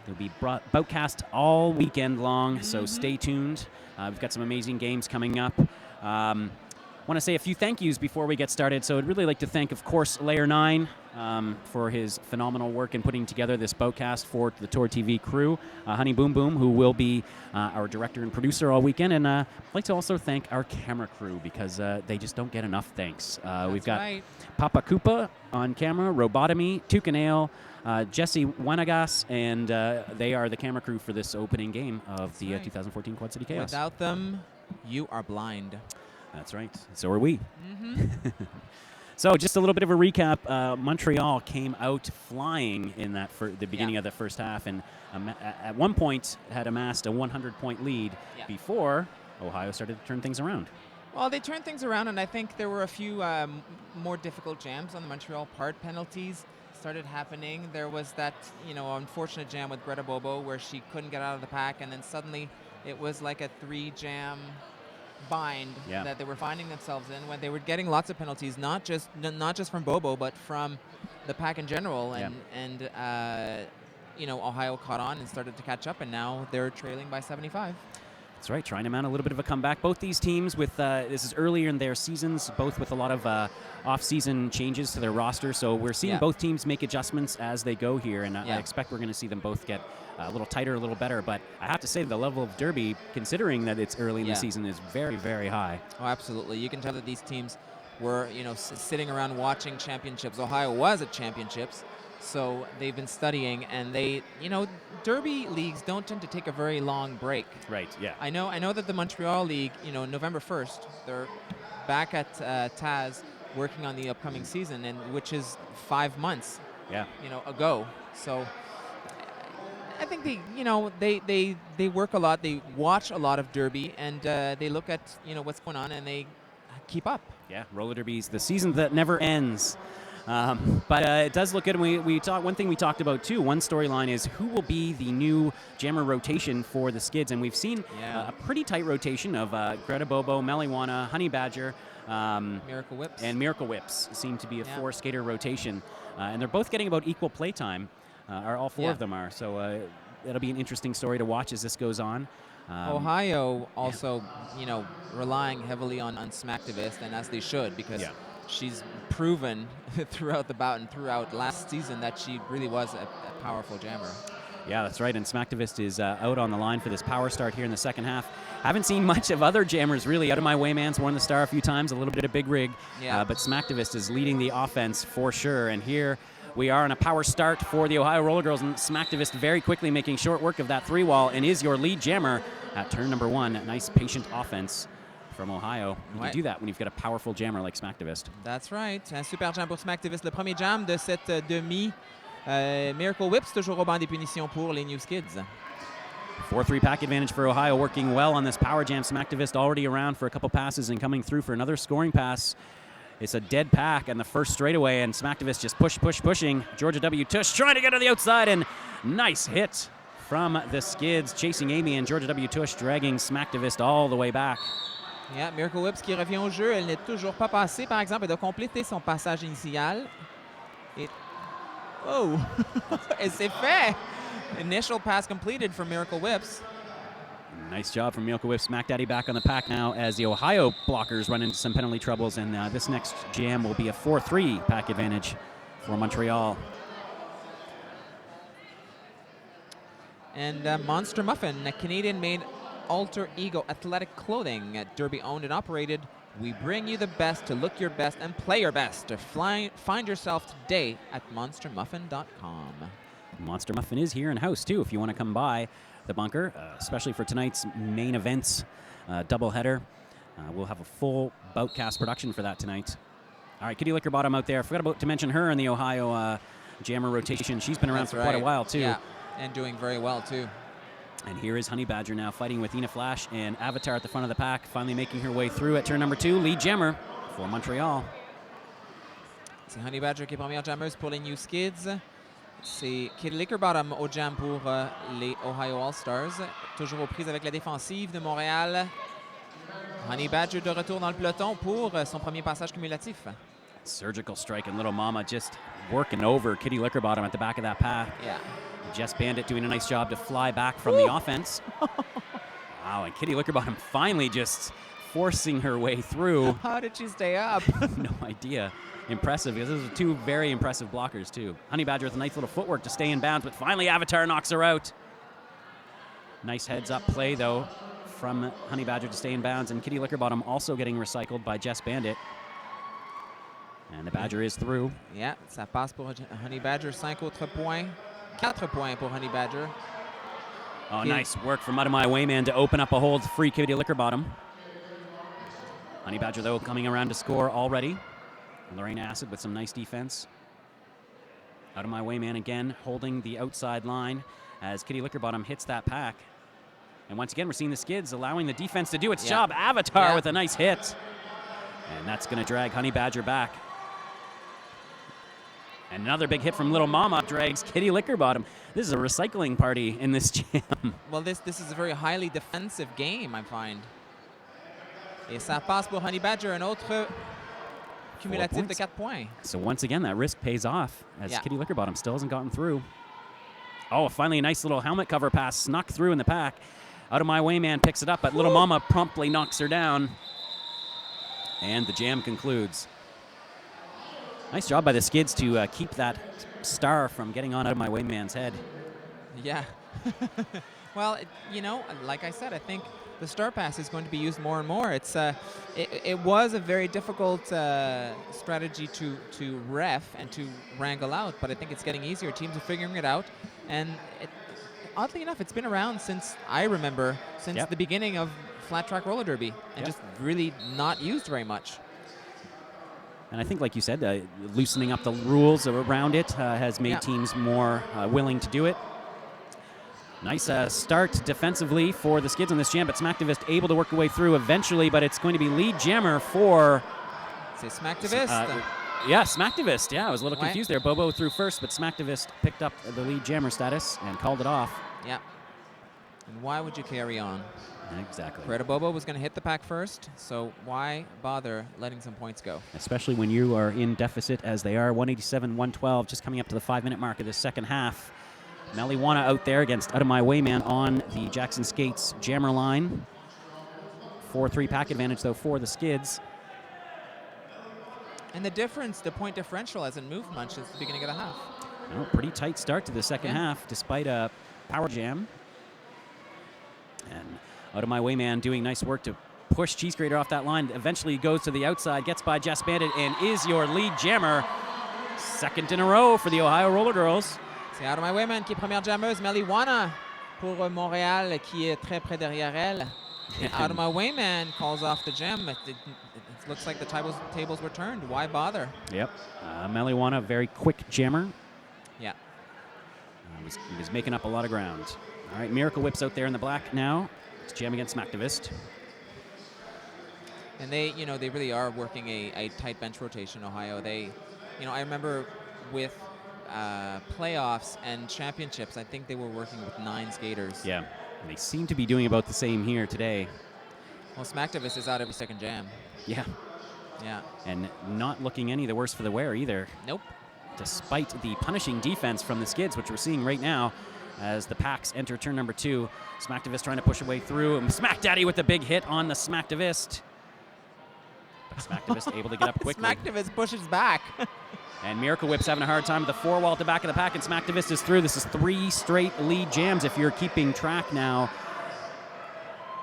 They'll be broadcast all weekend long, so stay tuned. We've got some amazing games coming up. Want to say a few thank yous before we get started. So I'd really like to thank, of course, Layer 9 for his phenomenal work in putting together this boatcast for the Tour TV crew. Honey Boom Boom, who will be our director and producer all weekend. And I'd like to also thank our camera crew because they just don't get enough thanks. We've got Papa Koopa on camera, Robotomy, Toque, Jesse Wanagas, and they are the camera crew for this opening game of the 2014 Quad City Chaos. Without them, you are blind. That's right. So are we. So just a little bit of a recap. Montreal came out flying in that the beginning of the first half, and at one point had amassed a 100-point lead before Ohio started to turn things around. Well, they turned things around, and I think there were a few more difficult jams on the Montreal part. Penalties started happening. There was that, unfortunate jam with Greta Bobo where she couldn't get out of the pack, and then suddenly it was like a 3-jam bind that they were finding themselves in when they were getting lots of penalties, not just from Bobo, but from the pack in general. And Ohio caught on and started to catch up, and now they're trailing by 75. That's right, trying to mount a little bit of a comeback. Both these teams with, this is earlier in their seasons, both with a lot of off-season changes to their roster. So we're seeing both teams make adjustments as they go here, and I expect we're going to see them both get a little tighter, a little better. But I have to say the level of Derby, considering that it's early in the season, is very, very high. Oh, absolutely. You can tell that these teams were, sitting around watching championships. Ohio was at championships. So they've been studying, and they, Derby leagues don't tend to take a very long break. Right, yeah. I know that the Montreal League, November 1st, they're back at Taz working on the upcoming season, and which is 5 months, ago. So I think they work a lot, they watch a lot of Derby, and they look at, what's going on, and they keep up. Yeah, roller derbies, the season that never ends. But it does look good. And we talked. One thing we talked about too. One storyline is who will be the new jammer rotation for the Skids, and we've seen a pretty tight rotation of Greta Bobo, Meliwana, Honey Badger, Miracle Whips, and Miracle Whips seem to be a 4-skater rotation, and they're both getting about equal play time. All 4 of them are. So it'll be an interesting story to watch as this goes on. Ohio also, relying heavily on Smacktivist, and as they should, because she's proven throughout the bout and throughout last season that she really was a powerful jammer. Yeah, that's right. And Smacktivist is out on the line for this power start here in the second half. Haven't seen much of other jammers really. Out of My Way Man's won the star a few times, a little bit of Big Rig. But Smacktivist is leading the offense for sure. And here we are on a power start for the Ohio Roller Girls, and Smacktivist very quickly making short work of that 3-wall and is your lead jammer at turn number 1. Nice patient offense from Ohio. You can do that when you've got a powerful jammer like Smacktivist. That's right. Un super jam pour Smacktivist. Le premier jam de cette demi. Miracle Whips toujours au banc des punitions pour les New Skids. 4-3 pack advantage for Ohio, working well on this power jam. Smacktivist already around for a couple passes and coming through for another scoring pass. It's a dead pack and the first straightaway, and Smacktivist just pushing. Georgia W. Tush trying to get to the outside, and nice hit from the Skids, chasing Amy, and Georgia W. Tush dragging Smacktivist all the way back. Yeah, Miracle Whips qui revient au jeu. Elle n'est toujours pas passée, par exemple. Elle doit compléter son passage initial. Et... Oh! Et c'est fait! Initial pass completed for Miracle Whips. Nice job from Miracle Whips. Smack Daddy back on the pack now as the Ohio blockers run into some penalty troubles, and this next jam will be a 4-3 pack advantage for Montreal. And Monster Muffin, a Canadian-made alter ego athletic clothing, Derby owned and operated. We bring you the best to look your best and play your best. Find yourself today at monstermuffin.com. Monster Muffin is here in house too if you want to come by the bunker, especially for tonight's main events doubleheader. We'll have a full boutcast production for that tonight. All right, Kitty Lickerbottom out there. Forgot to mention her in the Ohio jammer rotation. She's been around for quite a while too. Yeah, and doing very well too. And here is Honey Badger now fighting with Ina Flash and Avatar at the front of the pack, finally making her way through at turn number 2. Lead jammer for Montreal. C'est Honey Badger qui est première jammeuse pour les New Skids. C'est Kitty Lickerbottom au jam pour les Ohio All-Stars. Toujours aux prises avec la défensive de Montréal. Honey Badger de retour dans le peloton pour son premier passage cumulatif. Surgical strike, and Little Mama just working over Kitty Lickerbottom at the back of that pack. Yeah. Jess Bandit doing a nice job to fly back from the offense. Wow, and Kitty Lickerbottom finally just forcing her way through. How did she stay up? No idea. Impressive, because those are two very impressive blockers, too. Honey Badger with a nice little footwork to stay in bounds, but finally Avatar knocks her out. Nice heads-up play, though, from Honey Badger to stay in bounds, and Kitty Lickerbottom also getting recycled by Jess Bandit. And the Badger is through. Yeah, ça passe pour Honey Badger. 5 autres points. 4 points pour Honey Badger. Oh, nice work from Out-of-My Wayman to open up a hold free Kitty Lickerbottom. Honey Badger, though, coming around to score already. Lorraine Acid with some nice defense. Out-of-My Wayman again holding the outside line as Kitty Lickerbottom hits that pack. And once again, we're seeing the Skids allowing the defense to do its job. Avatar with a nice hit. And that's going to drag Honey Badger back. And another big hit from Little Mama drags Kitty Lickerbottom. This is a recycling party in this jam. Well, this is a very highly defensive game, I find. Et ça passe pour Honey Badger, un autre cumulatif de 4 points. So once again, that risk pays off as Kitty Lickerbottom still hasn't gotten through. Oh, finally a nice little helmet cover pass snuck through in the pack. Out-of-My Wayman picks it up, but Little Mama promptly knocks her down. And the jam concludes. Nice job by the Skids to keep that star from getting on Out-of-My Wayman's head. Yeah. Well, you know, like I said, I think the star pass is going to be used more and more. It's it was a very difficult strategy to ref and to wrangle out, but I think it's getting easier. Teams are figuring it out, and oddly enough, it's been around since I remember, since the beginning of flat track roller derby, and just really not used very much. And I think, like you said, loosening up the rules around it has made teams more willing to do it. Nice start defensively for the Skids on this jam, but Smacktivist able to work her way through eventually, but it's going to be lead jammer for... C'est Smacktivist. Smacktivist. Yeah, I was a little confused there. Bobo threw first, but Smacktivist picked up the lead jammer status and called it off. Yeah. And why would you carry on? Exactly. Greta Bobo was going to hit the pack first, so why bother letting some points go? Especially when you are in deficit as they are, 187-112, just coming up to the 5-minute mark of the second half. Meliwana out there against Out-of-My Wayman on the Jackson Skates jammer line. 4-3 pack advantage, though, for the Skids. And the difference, the point differential hasn't moved much since the beginning of the half. Oh, pretty tight start to the second half, despite a power jam. And Out-of-My Wayman doing nice work to push Cheese Grater off that line. Eventually goes to the outside, gets by Jess Bandit, and is your lead jammer. Second in a row for the Ohio Roller Girls. C'est Out-of-My Wayman qui est première jammeuse. Meliwana pour Montréal qui est très près derrière elle. Out-of-My Wayman calls off the jam. It looks like the tables were turned. Why bother? Yep. Meliwana, very quick jammer. Yeah. He was making up a lot of ground. All right, Miracle Whip's out there in the black now. It's jam against Smacktivist. And they really are working a tight bench rotation, Ohio. I remember with playoffs and championships, I think they were working with 9 skaters. Yeah, and they seem to be doing about the same here today. Well, Smacktivist is out every second jam. Yeah. Yeah. And not looking any the worse for the wear either. Nope. Despite the punishing defense from the Skids, which we're seeing right now as the packs enter turn number 2. Smacktivist trying to push her way through. And Smack Daddy with the big hit on the Smacktivist. But Smacktivist able to get up quickly. Smacktivist pushes back. And Miracle Whip's having a hard time with the 4-wall at the back of the pack, and Smacktivist is through. This is 3 straight lead jams if you're keeping track now.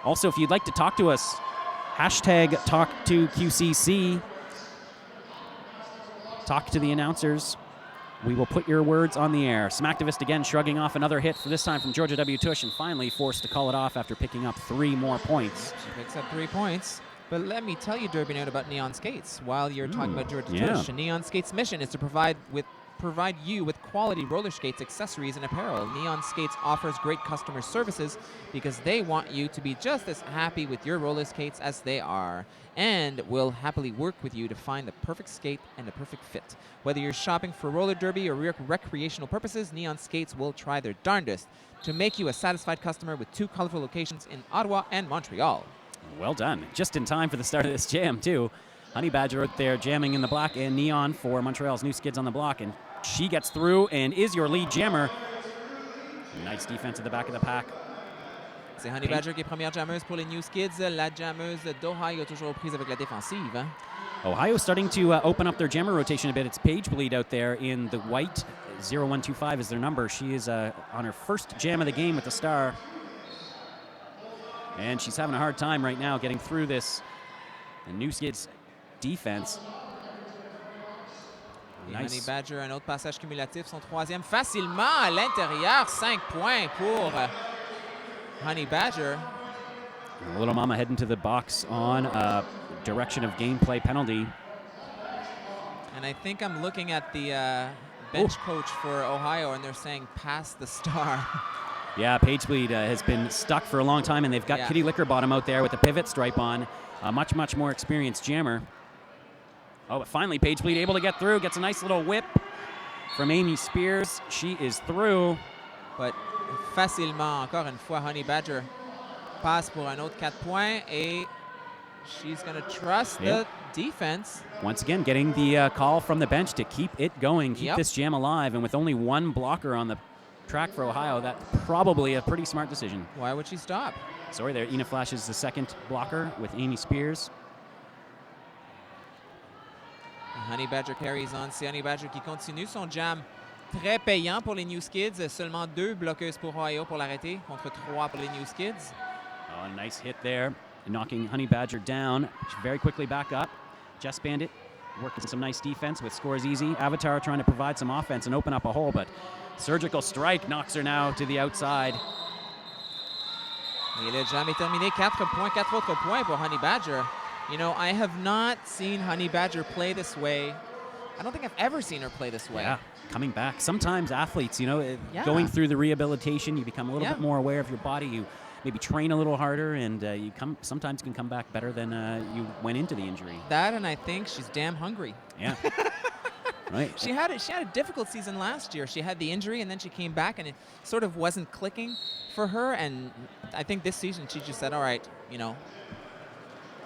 Also, if you'd like to talk to us, hashtag #TalkToQCC. Talk to the announcers. We will put your words on the air. Smacktivist again shrugging off another hit, for this time from Georgia W. Tush, and finally forced to call it off after picking up 3 more points. She picks up 3 points. But let me tell you, Derby Note, about Neon Skates while you're talking about Georgia Tush. Neon Skates' mission is to provide with provide you with quality roller skates, accessories, and apparel. Neon Skates offers great customer services because they want you to be just as happy with your roller skates as they are, and will happily work with you to find the perfect skate and the perfect fit. Whether you're shopping for roller derby or recreational purposes, Neon Skates will try their darndest to make you a satisfied customer with 2 colorful locations in Ottawa and Montreal. Well done. Just in time for the start of this jam, too. Honey Badger out there jamming in the black and neon for Montreal's new Skids on the block, and she gets through and is your lead jammer. Nice defense at the back of the pack. C'est Honey Badger qui est première jammeuse pour les New Skids. La jammeuse d'Ohio toujours prise avec la défensive. Hein? Ohio starting to open up their jammer rotation a bit. It's Paige Bleed out there in the white. 0125 is their number. She is on her first jam of the game with the star. And she's having a hard time right now getting through this. The New Skids defense. Nice. Honey Badger, un autre passage cumulatif, son troisième facilement à l'intérieur. 5 points pour Honey Badger. Little Mama heading to the box on a direction of gameplay penalty. And I think I'm looking at the bench coach for Ohio, and they're saying pass the star. Yeah, Paige Bleed has been stuck for a long time, and they've got Kitty Lickerbottom out there with the pivot stripe on. A much more experienced jammer. Oh, but finally Paige Bleed able to get through. Gets a nice little whip from Amy Spears. She is through. But facilement, encore une fois, Honey Badger passe pour un autre 4 points, et she's going to trust the defense. Once again, getting the call from the bench to keep it going, keep this jam alive. And with only 1 blocker on the track for Ohio, that's probably a pretty smart decision. Why would she stop? Sorry there, Ina Flash is the second blocker with Amy Spears. Honey Badger carries on. C'est Honey Badger qui continue son jam. Très payant pour les New Skids. Seulement 2 bloqueuses pour Ohio pour l'arrêter, contre 3 pour les New Skids. Oh, a nice hit there, knocking Honey Badger down. Very quickly back up. Jess Bandit working some nice defense with Scores Easy. Avatar trying to provide some offense and open up a hole, but Surgical Strike knocks her now to the outside. Et le jam est terminé. 4 points, 4 autres points pour Honey Badger. You know, I have not seen Honey Badger play this way. I don't think I've ever seen her play this way. Yeah, coming back. Sometimes athletes, going through the rehabilitation, you become a little bit more aware of your body. You maybe train a little harder, and you sometimes can come back better than you went into the injury. That, and I think she's damn hungry. Yeah. Right. She had a difficult season last year. She had the injury, and then she came back, and it sort of wasn't clicking for her. And I think this season she just said, all right,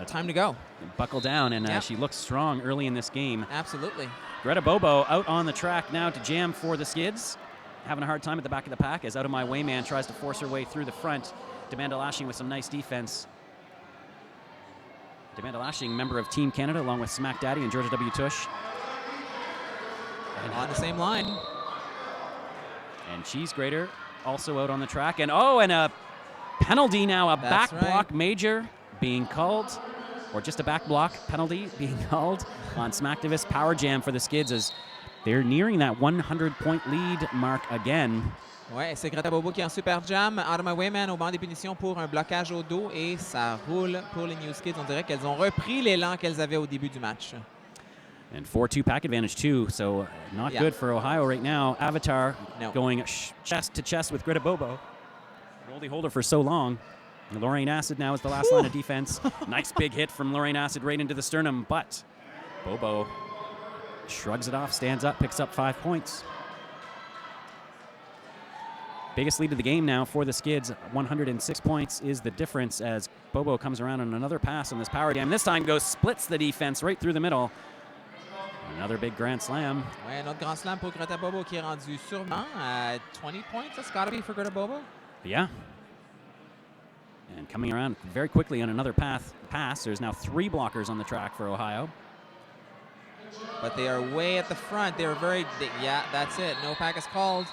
time to go. Buckle down, and she looks strong early in this game. Absolutely. Greta Bobo out on the track now to jam for the Skids. Having a hard time at the back of the pack as Out of My Way Man tries to force her way through the front. Demanda Lashing with some nice defense. Demanda Lashing, member of Team Canada, along with Smack Daddy and Georgia W. Tush. And on the same line. And Cheese Grater also out on the track. And a penalty now, a back block major being called, or just a back block penalty being called on Smacktivist Power Jam for the Skids as they're nearing that 100-point lead mark again. Ouais, c'est Greta Bobo qui est en super jam. Out of My Way Man au banc des punitions pour un blocage au dos, et ça roule pour les New Skids. On dirait qu'elles ont repris l'élan qu'elles avaient au début du match. And 4-2 pack advantage too, so not good for Ohio right now. Avatar going chest to chest with Greta Bobo. Goldie holder for so long. And Lorraine Acid now is the last line of defense. Nice big hit from Lorraine Acid right into the sternum, but Bobo shrugs it off, stands up, picks up 5 points. Biggest lead of the game now for the Skids. 106 points is the difference as Bobo comes around on another pass on this power jam. This time splits the defense right through the middle. Another big grand slam. Ouais, un autre grand slam pour Greta Bobo qui est rendu sûrement à 20 points. That's got to be for Greta Bobo. Yeah. And coming around very quickly on another pass. There's now 3 blockers on the track for Ohio. But they are way at the front. They're that's it. No pack is called.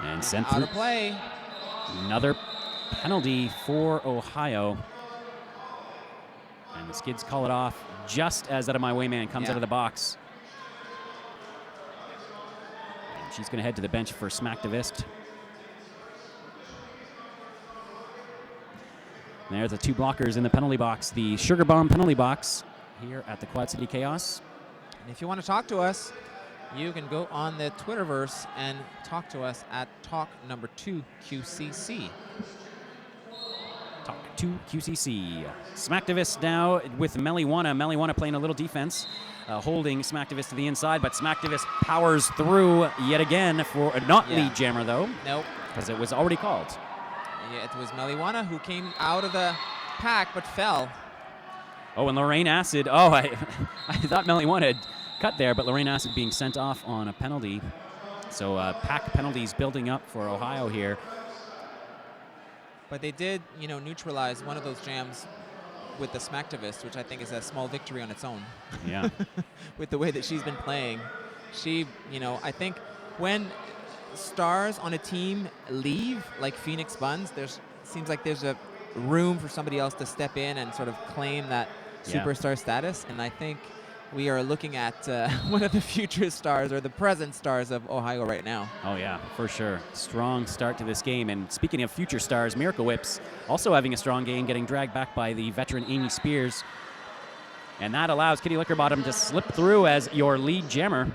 And sent out through. of play. Another penalty for Ohio. And the Skids call it off just as Out of My Way Man comes out of the box. And she's going to head to the bench for Smacktivist. There's the 2 blockers in the penalty box. The Sugar Bomb penalty box here at the Quad City Chaos. And if you want to talk to us, you can go on the Twitterverse and talk to us at Talk number 2 QCC. Talk to QCC. Smacktivist now with Meliwana. Meliwana playing a little defense, holding Smacktivist to the inside, but Smacktivist powers through yet again for not lead jammer though. Nope. Because it was already called. Yeah, it was Meliwana who came out of the pack but fell. Oh, and Lorraine Acid. Oh, I thought Meliwana had cut there, but Lorraine Acid being sent off on a penalty. So pack penalties building up for Ohio here. But they did, neutralize one of those jams with the Smacktivist, which I think is a small victory on its own. Yeah. With the way that she's been playing. She, I think when stars on a team leave, like Phoenix Buns, seems like there's a room for somebody else to step in and sort of claim that superstar status. And I think we are looking at one of the future stars or the present stars of Ohio right now. Oh, yeah, for sure. Strong start to this game. And speaking of future stars, Miracle Whips also having a strong game, getting dragged back by the veteran Amy Spears. And that allows Kitty Lickerbottom to slip through as your lead jammer.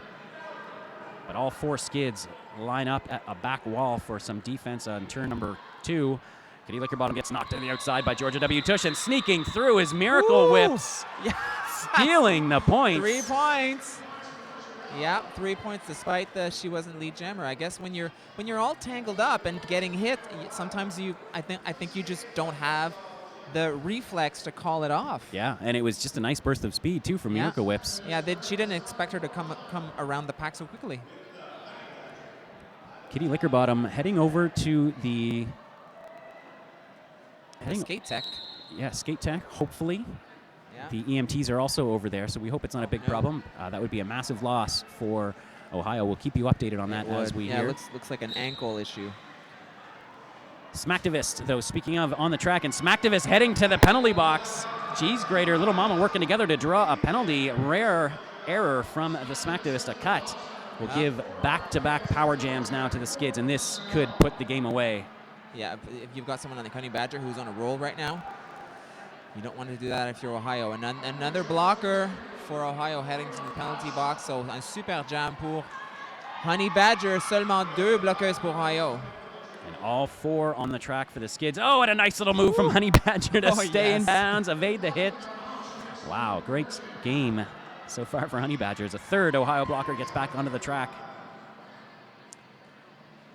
But all 4 skids line up at a back wall for some defense on turn number 2. Kitty Lickerbottom gets knocked to the outside by Georgia W. Tush, and sneaking through his Miracle Whips. Yes. Stealing the points. 3 points. Yeah, 3 points despite she wasn't lead jammer. I guess when you're all tangled up and getting hit, sometimes I think you just don't have the reflex to call it off. Yeah, and it was just a nice burst of speed too from Miracle Whips. Yeah, she didn't expect her to come around the pack so quickly. Kitty Lickerbottom heading over to the skate tech. Yeah, skate tech, hopefully. Yeah. The EMTs are also over there, so we hope it's not a big problem. That would be a massive loss for Ohio. We'll keep you updated on that as we hear. Yeah, looks like an ankle issue. Smacktivist, though, speaking of on the track, and Smacktivist heading to the penalty box. Cheese Grater, Little Mama working together to draw a penalty. Rare error from the Smacktivist. A cut will give back-to-back power jams now to the skids, and this could put the game away. Yeah, if you've got someone on the Honey Badger who's on a roll right now, you don't want to do that if you're Ohio. And another blocker for Ohio heading to the penalty box. So un super jam pour Honey Badger. Seulement 2 bloqueuses pour Ohio. And all 4 on the track for the skids. Oh, and a nice little move from Honey Badger to stay in bounds, evade the hit. Wow, great game so far for Honey Badgers. A third Ohio blocker gets back onto the track.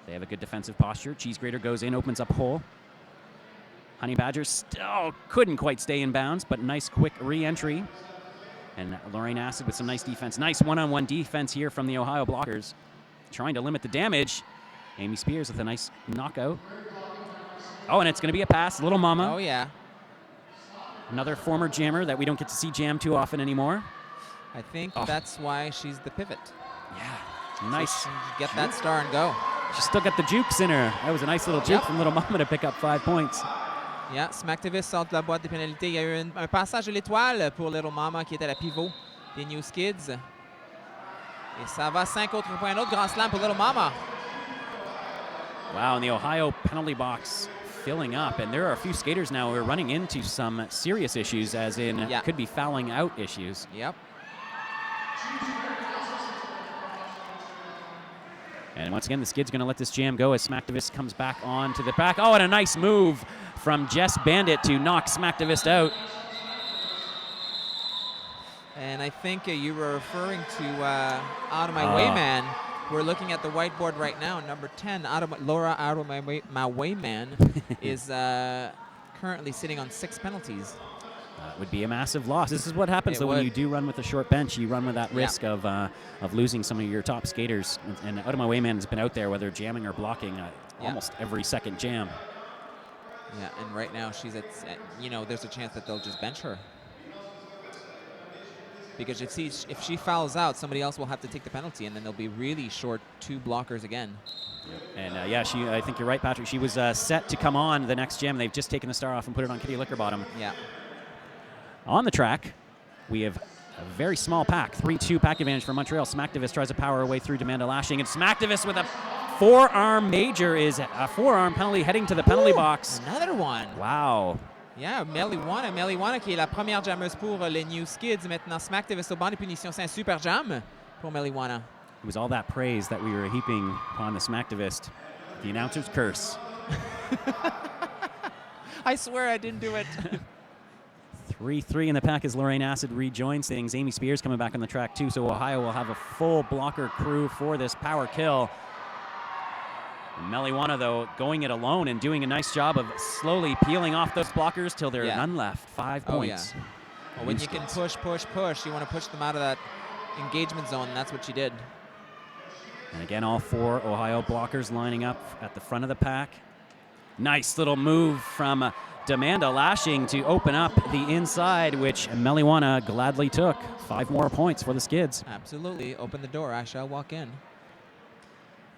They have a good defensive posture. Cheese Grater goes in, opens up hole. Honey Badger still couldn't quite stay in bounds, but nice quick re-entry. And Lorraine Acid with some nice defense. Nice one-on-one defense here from the Ohio blockers. Trying to limit the damage. Amy Spears with a nice knockout. Oh, and it's going to be a pass. Little Mama. Oh, yeah. Another former jammer that we don't get to see jam too often anymore. I think that's why she's the pivot. Yeah. Nice. So get that star and go. She's still got the jukes in her. That was a nice little juke from Little Mama to pick up 5 points. Yeah, Smacktivist sort de la boîte des pénalités. Il y a eu un passage de l'étoile pour Little Mama qui était la pivot des New Skids. Et ça va 5 autres points. Un autre grand slam pour Little Mama. Wow, and the Ohio penalty box filling up. And there are a few skaters now who are running into some serious issues, as in could be fouling out issues. Yep. And once again, the skid's going to let this jam go as Smacktivist comes back on to the back. Oh, and a nice move from Jess Bandit to knock Smacktivist out. And I think you were referring to Out of My Way Man. We're looking at the whiteboard right now. Number 10, Laura Out of My Way Man is currently sitting on 6 penalties. That would be a massive loss. This is what happens though when you do run with a short bench. You run with that risk of losing some of your top skaters. And Out of My Way Man has been out there, whether jamming or blocking, almost every second jam. Yeah, and right now she's at, there's a chance that they'll just bench her. Because if she fouls out, somebody else will have to take the penalty, and then they'll be really short 2 blockers again. And I think you're right, Patrick. She was set to come on the next jam. They've just taken the star off and put it on Kitty Lickerbottom. Yeah. On the track, we have a very small pack, 3-2 pack advantage for Montreal. Smacktivist tries to power her way through Demanda Lashing, and Smacktivist with a forearm major is a forearm penalty heading to the penalty box. Another one. Wow. Yeah, Meliwana qui est la première jammeuse pour les New Skids. Maintenant, Smacktivist au banc de punition. C'est un super jam pour Meliwana. It was all that praise that we were heaping upon the Smacktivist. The announcer's curse. I swear I didn't do it. 3-3 in the pack as Lorraine Acid rejoins things. Amy Spears coming back on the track too, so Ohio will have a full blocker crew for this power kill. Meliwana, though, going it alone and doing a nice job of slowly peeling off those blockers till there are none left. 5 points. Yeah. Well, when you can push, you want to push them out of that engagement zone, and that's what she did. And again, all 4 Ohio blockers lining up at the front of the pack. Nice little move from Demanda Lashing to open up the inside, which Meliwana gladly took. 5 more points for the Skids. Absolutely. Open the door. I shall walk in.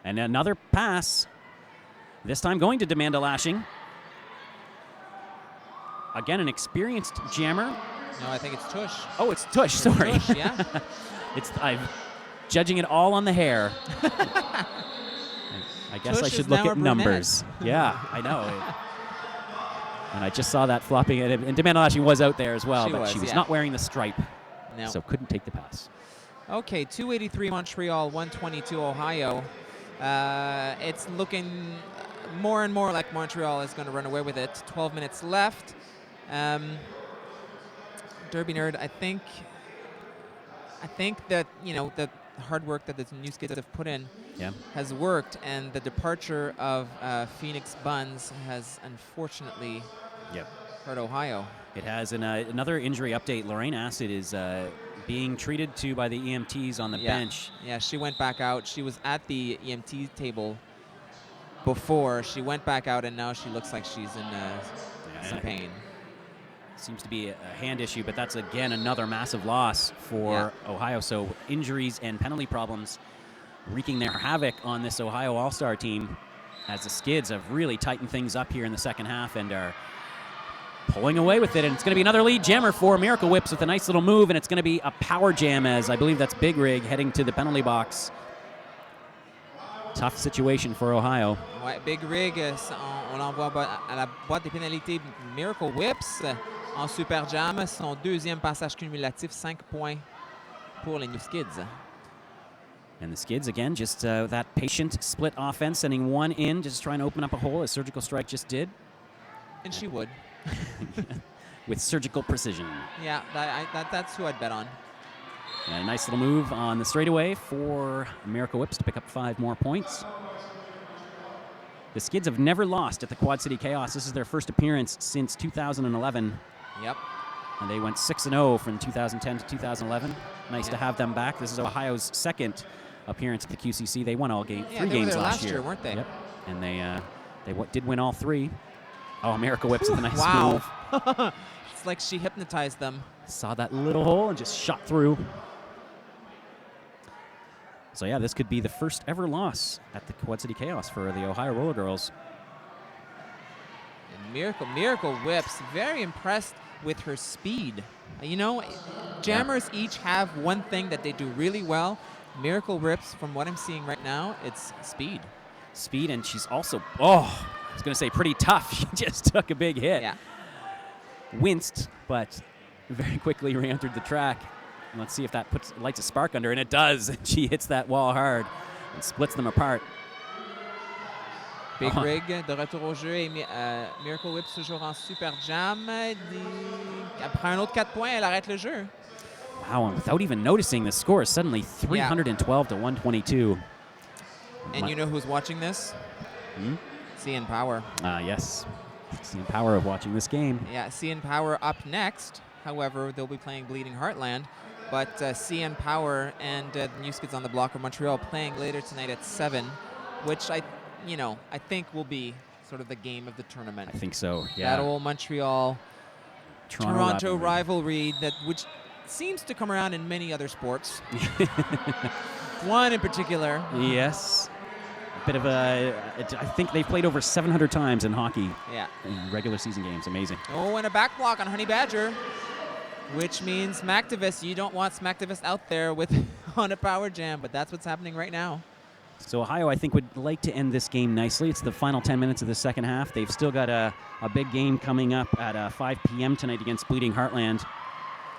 And another pass, this time going to Demanda Lashing. Again, an experienced jammer. No, I think it's Tush. Oh, it's Tush, sorry. Tush, yeah. I'm judging it all on the hair. I guess Tush I should is look now at a numbers. Yeah, I know. And I just saw that flopping, and Demanda Lashing was out there as well, but she was not wearing the stripe, so couldn't take the pass. Okay, 283 Montreal, 122 Ohio. It's looking more and more like Montreal is going to run away with it. 12 minutes left. Derby Nerd, I think that, you know, the hard work that the new Skids have put in has worked, and the departure of Phoenix Buns has unfortunately hurt Ohio. It has. Another injury update. Lorraine Acid is being treated to by the EMTs on the bench. Yeah, she went back out. She was at the EMT table before. She went back out, and now she looks like she's in some pain. Seems to be a hand issue, but that's, again, another massive loss for Ohio. So injuries and penalty problems wreaking their havoc on this Ohio All-Star team as the Skids have really tightened things up here in the second half and are pulling away with it. And it's going to be another lead jammer for Miracle Whips with a nice little move, and it's going to be a power jam as I believe that's Big Rig heading to the penalty box. Tough situation for Ohio. Ouais, Big Rig, on l'envoie à la boîte des pénalités. Miracle Whips en super jam, son deuxième passage cumulatif, 5 points pour les New Skids. And the Skids, again, just that patient split offense, sending one in, just trying to open up a hole, as Surgical Strike just did. And she would. With surgical precision. Yeah, that's who I'd bet on. And a nice little move on the straightaway for Miracle Whips to pick up 5 more points. The Skids have never lost at the Quad City Chaos. This is their first appearance since 2011. Yep. And they went 6-0 from 2010 to 2011. Nice to have them back. This is Ohio's second appearance at the QCC. They won all three games last year, weren't they? Yep. And they did win all 3. Oh, Miracle Whips with a nice move. It's like she hypnotized them. Saw that little hole and just shot through. So yeah, this could be the first ever loss at the Quad City Chaos for the Ohio Roller Girls. And Miracle Whips, very impressed with her speed. You know, jammers each have one thing that they do really well. Miracle Whips, from what I'm seeing right now, it's speed. Speed, and she's also, I was going to say pretty tough. She just took a big hit. Yeah. Winced, but very quickly re-entered the track. And let's see if that lights a spark under, and it does. She hits that wall hard and splits them apart. Big Rig de retour au jeu et Miracle Whips toujours en super jam. Après un autre 4 points, elle arrête le jeu. Wow, and without even noticing, the score is suddenly 312 to 122. And you know who's watching this? CN Power. Yes. CN Power of watching this game. Yeah, CN Power up next. However, they'll be playing Bleeding Heartland. But CN Power and the New Skids on the Block of Montreal playing later tonight at 7, which I think will be sort of the game of the tournament. I think so, yeah. That old Montreal Toronto rivalry which seems to come around in many other sports. One in particular. Yes. A bit of I think they've played over 700 times in hockey. Yeah. In regular season games. Amazing. Oh, and a back block on Honey Badger, which means Smacktivist. You don't want Smacktivist out there on a power jam, but that's what's happening right now. So Ohio, I think, would like to end this game nicely. It's the final 10 minutes of the second half. They've still got a big game coming up at 5 p.m. tonight against Bleeding Heartland.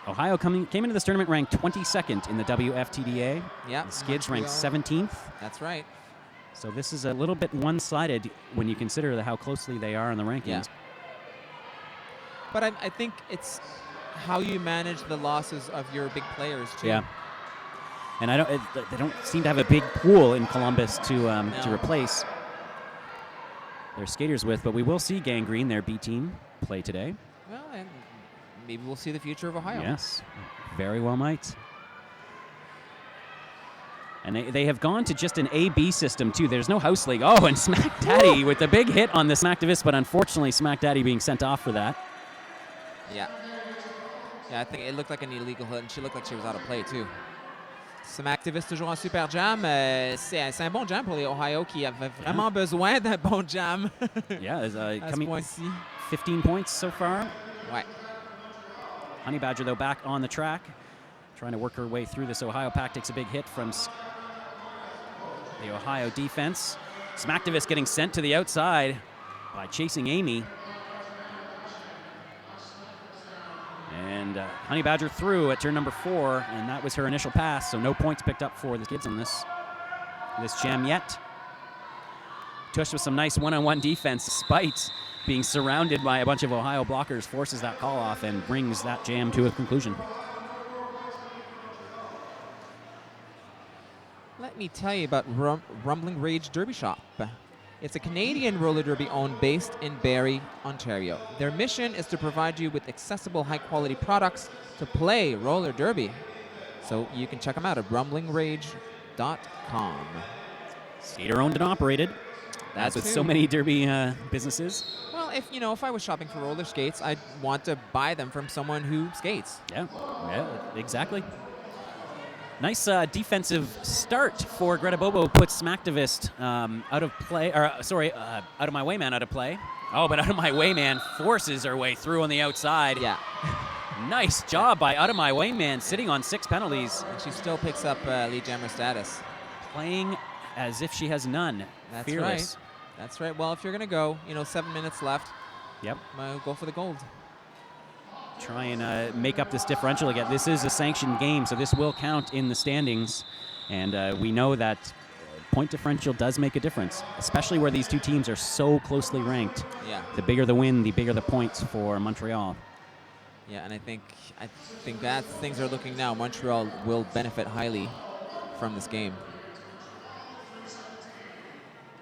Ohio came into this tournament ranked 22nd in the WFTDA. Yep. The Skids ranked Montreal. 17th. That's right. So this is a little bit one-sided when you consider how closely they are in the rankings. Yeah. But I think it's how you manage the losses of your big players too. Yeah. And they don't seem to have a big pool in Columbus to replace their skaters with, but we will see Gangrene, their B team, play today. Well, and maybe we'll see the future of Ohio. Yes, very well might. And they have gone to just an A-B system, too. There's no house league. Oh, and Smack Daddy with the big hit on the Smacktivist, but unfortunately Smack Daddy being sent off for that. Yeah. Yeah, I think it looked like an illegal hit, and she looked like she was out of play, too. Smacktivist toujours en super jam. C'est un bon jam pour les Ohio qui avaient vraiment besoin d'un bon jam. Yeah, coming 15 points so far. Ouais. Honey Badger, though, back on the track, trying to work her way through this Ohio pack. Takes a big hit from the Ohio defense. Smacktivist getting sent to the outside by chasing Amy. And Honey Badger through at turn number 4, and that was her initial pass, so no points picked up for the Skids on this jam yet. Tush with some nice one-on-one defense, despite being surrounded by a bunch of Ohio blockers, forces that call off and brings that jam to a conclusion. Let me tell you about Rumbling Rage Derby Shop. It's a Canadian roller derby owned based in Barrie, Ontario. Their mission is to provide you with accessible, high-quality products to play roller derby. So you can check them out at rumblingrage.com. Skater-owned and operated. That's with so many derby businesses. Well, if I was shopping for roller skates, I'd want to buy them from someone who skates. Yeah, exactly. Nice defensive start for Greta Bobo. Puts Smacktivist out of play, or out of my way man out of play. Oh, but out of my way man forces her way through on the outside. Yeah. Nice job by out of my way man, sitting on 6 penalties. And she still picks up lead jammer status. Playing as if she has none. That's Fearless. right. That's right. Well, if you're gonna go, 7 minutes left. Yep. Go for the gold. Try and make up this differential again. This is a sanctioned game, so this will count in the standings. And we know that point differential does make a difference, especially where these two teams are so closely ranked. Yeah. The bigger the win, the bigger the points for Montreal. Yeah, and I think that things are looking now. Montreal will benefit highly from this game.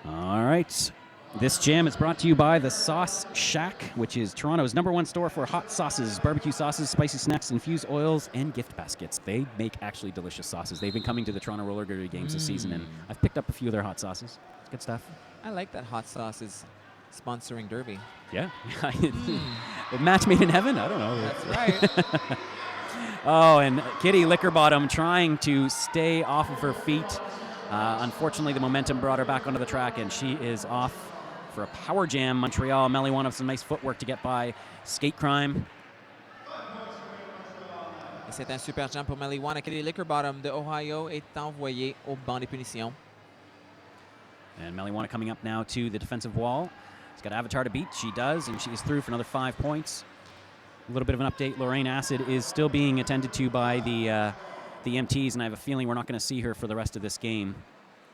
All right. This jam is brought to you by the Sauce Shack, which is Toronto's #1 store for hot sauces, barbecue sauces, spicy snacks, infused oils, and gift baskets. They make actually delicious sauces. They've been coming to the Toronto Roller Derby games this season, and I've picked up a few of their hot sauces. It's good stuff. I like that hot sauce is sponsoring Derby. Yeah. A match made in heaven? I don't know. That's right. Oh, and Kitty Lickerbottom trying to stay off of her feet. Unfortunately, the momentum brought her back onto the track, and she is off for a power jam. Montreal, Melly One of some nice footwork to get by Skate Crime. Et c'est un super jam pour Melly One. Kelly Lickerbottom de Ohio est envoyé au banc des punitions. And Melly One coming up now to the defensive wall. She's got Avatar to beat. She does, and she's through for another 5 points. A little bit of an update. Lorraine Acid is still being attended to by the MTs, and I have a feeling we're not going to see her for the rest of this game.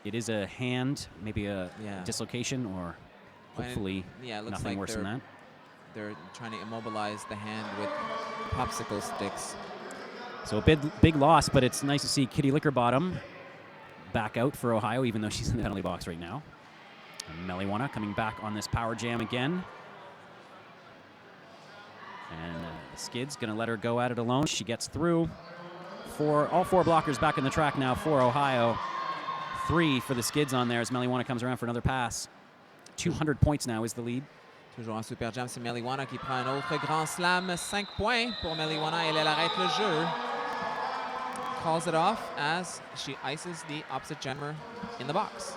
It is a hand, maybe a dislocation, or hopefully it looks nothing like worse than that. They're trying to immobilize the hand with popsicle sticks. So a big loss, but it's nice to see Kitty Lickerbottom back out for Ohio, even though she's in the penalty box right now. And Meliwana coming back on this power jam again. And Skids going to let her go at it alone. She gets through. All 4 blockers back in the track now for Ohio. 3 for the Skids on there as Meliwana comes around for another pass. 200 points now is the lead. Toujours en super jam, c'est Meliwana qui prend un autre grand slam. 5 points pour Meliwana. Elle arrête le jeu. Calls it off as she ices the opposite jammer in the box.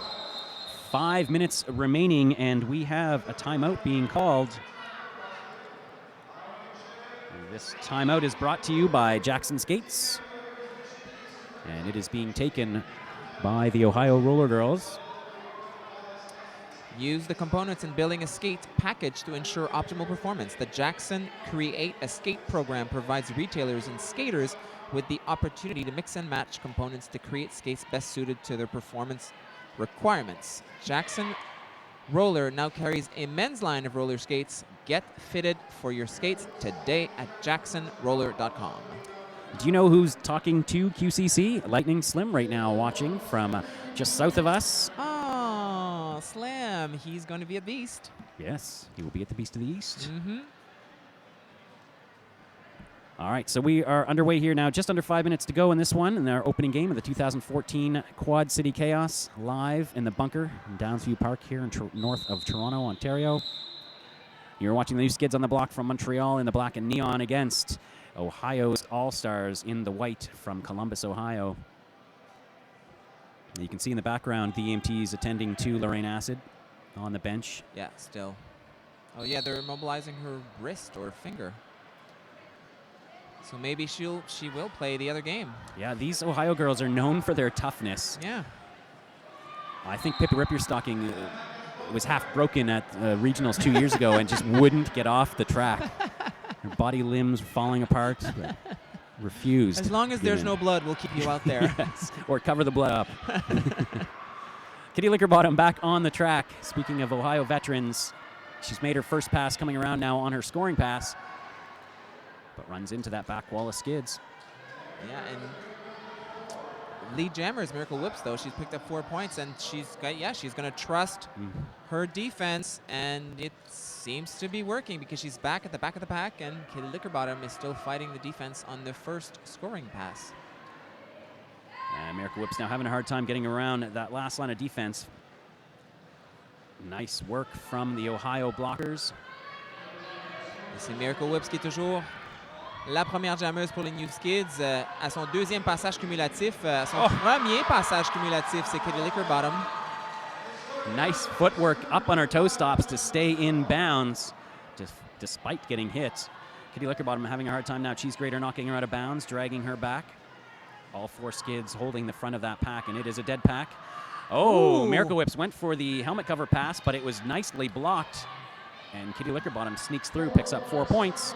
5 minutes remaining, and we have a timeout being called. This timeout is brought to you by Jackson Skates, and it is being taken by the Ohio Roller Girls. Use the components in building a skate package to ensure optimal performance. The Jackson Create a Skate program provides retailers and skaters with the opportunity to mix and match components to create skates best suited to their performance requirements. Jackson Roller now carries a men's line of roller skates. Get fitted for your skates today at jacksonroller.com. Do you know who's talking to QCC? Lightning Slim right now watching from just south of us. Oh, Slim. He's going to be a beast. Yes, he will be at the Beast of the East. Mm-hmm. All right, so we are underway here now. Just under 5 minutes to go in this one, in our opening game of the 2014 Quad City Chaos, live in the bunker in Downsview Park here in north of Toronto, Ontario. You're watching the new Skids on the block from Montreal in the black and neon against Ohio's All-Stars in the white from Columbus, Ohio. You can see in the background the EMTs attending to Lorraine Acid on the bench. Yeah, still. Oh, yeah, they're immobilizing her wrist or finger. So maybe she will play the other game. Yeah, these Ohio girls are known for their toughness. Yeah. I think Pippa Ripperstocking was half broken at regionals 2 years ago and just wouldn't get off the track. Her body limbs falling apart, but refused. As long as there's no blood, we'll keep you out there. Yes, or cover the blood up. Kitty Lickerbottom back on the track. Speaking of Ohio veterans, she's made her first pass coming around now on her scoring pass, but runs into that back wall of Skids. Yeah, and lead jammers, Miracle Whips, though. She's picked up 4 points, and she's going to trust her defense, and it seems to be working because she's back at the back of the pack, and Kitty Lickerbottom is still fighting the defense on the first scoring pass. And Miracle Whips now having a hard time getting around that last line of defense. Nice work from the Ohio blockers. C'est Miracle Whips qui est toujours la première jammeuse pour les New Skids. À son deuxième passage cumulatif, son premier passage cumulatif, c'est Kitty Lickerbottom. Nice footwork up on her toe stops to stay in bounds despite getting hit. Kitty Lickerbottom having a hard time now. Cheese Grater knocking her out of bounds, dragging her back. All 4 Skids holding the front of that pack, and it is a dead pack. Oh, Ooh. Miracle Whips went for the helmet cover pass, but it was nicely blocked. And Kitty Lickerbottom sneaks through, picks up 4 points.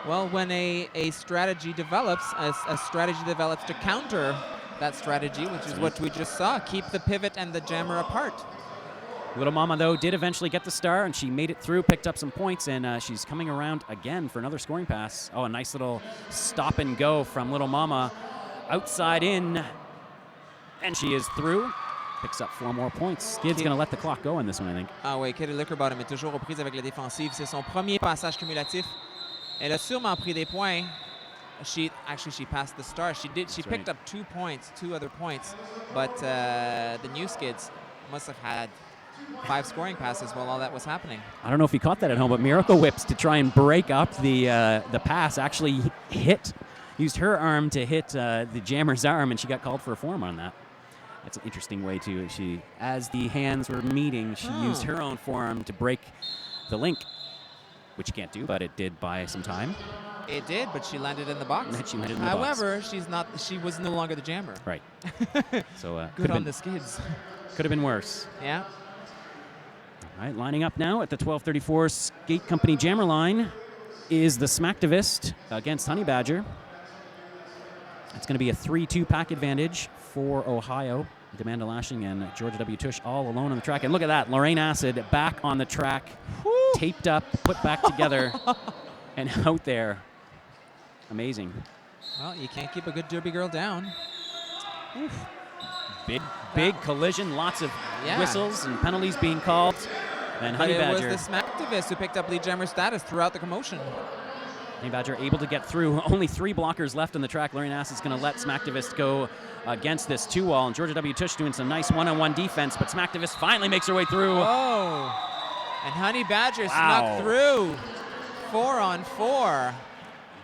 Well, when a strategy develops, a strategy develops to counter that strategy, which is what we just saw. Keep the pivot and the jammer apart. Little Mama, though, did eventually get the star, and she made it through, picked up some points, and she's coming around again for another scoring pass. Oh, a nice little stop and go from Little Mama. Outside in, and she is through. Picks up 4 more points. Skid's going to let the clock go in this one, I think. Ah oui, Kitty Lickerbottom est toujours aux prises avec la défensive. C'est son premier passage cumulatif. Elle a sûrement pris des points. She passed the star. She picked up 2 points, 2 other points, but the New Skids must have had 5 scoring passes while all that was happening. I don't know if you caught that at home, but Miracle Whips to try and break up the pass actually used her arm to hit the jammer's arm, and she got called for a form on that. That's an interesting way to, as the hands were meeting, she used her own forearm to break the link, which you can't do, but it did buy some time. It did, but she landed in the box. She landed in the However, she was no longer the jammer. Right. So good on the Skids. Could have been worse. Yeah. All right, lining up now at the 1234 Skate Company jammer line is the Smacktivist against Honey Badger. It's going to be a 3-2 pack advantage for Ohio. Demanda Lashing and Georgia W. Tush all alone on the track. And look at that, Lorraine Acid back on the track, taped up, put back together, and out there. Amazing. Well, you can't keep a good derby girl down. Oof. Big collision, lots of whistles and penalties being called. And Honey Badger. It was the Smacktivist who picked up lead jammer status throughout the commotion. Honey Badger able to get through. Only 3 blockers left on the track. Lorraine Acid's going to let Smacktivist go against this 2-wall. And Georgia W. Tush doing some nice one-on-one defense, but Smacktivist finally makes her way through. Oh, and Honey Badger snuck through. 4-on-4.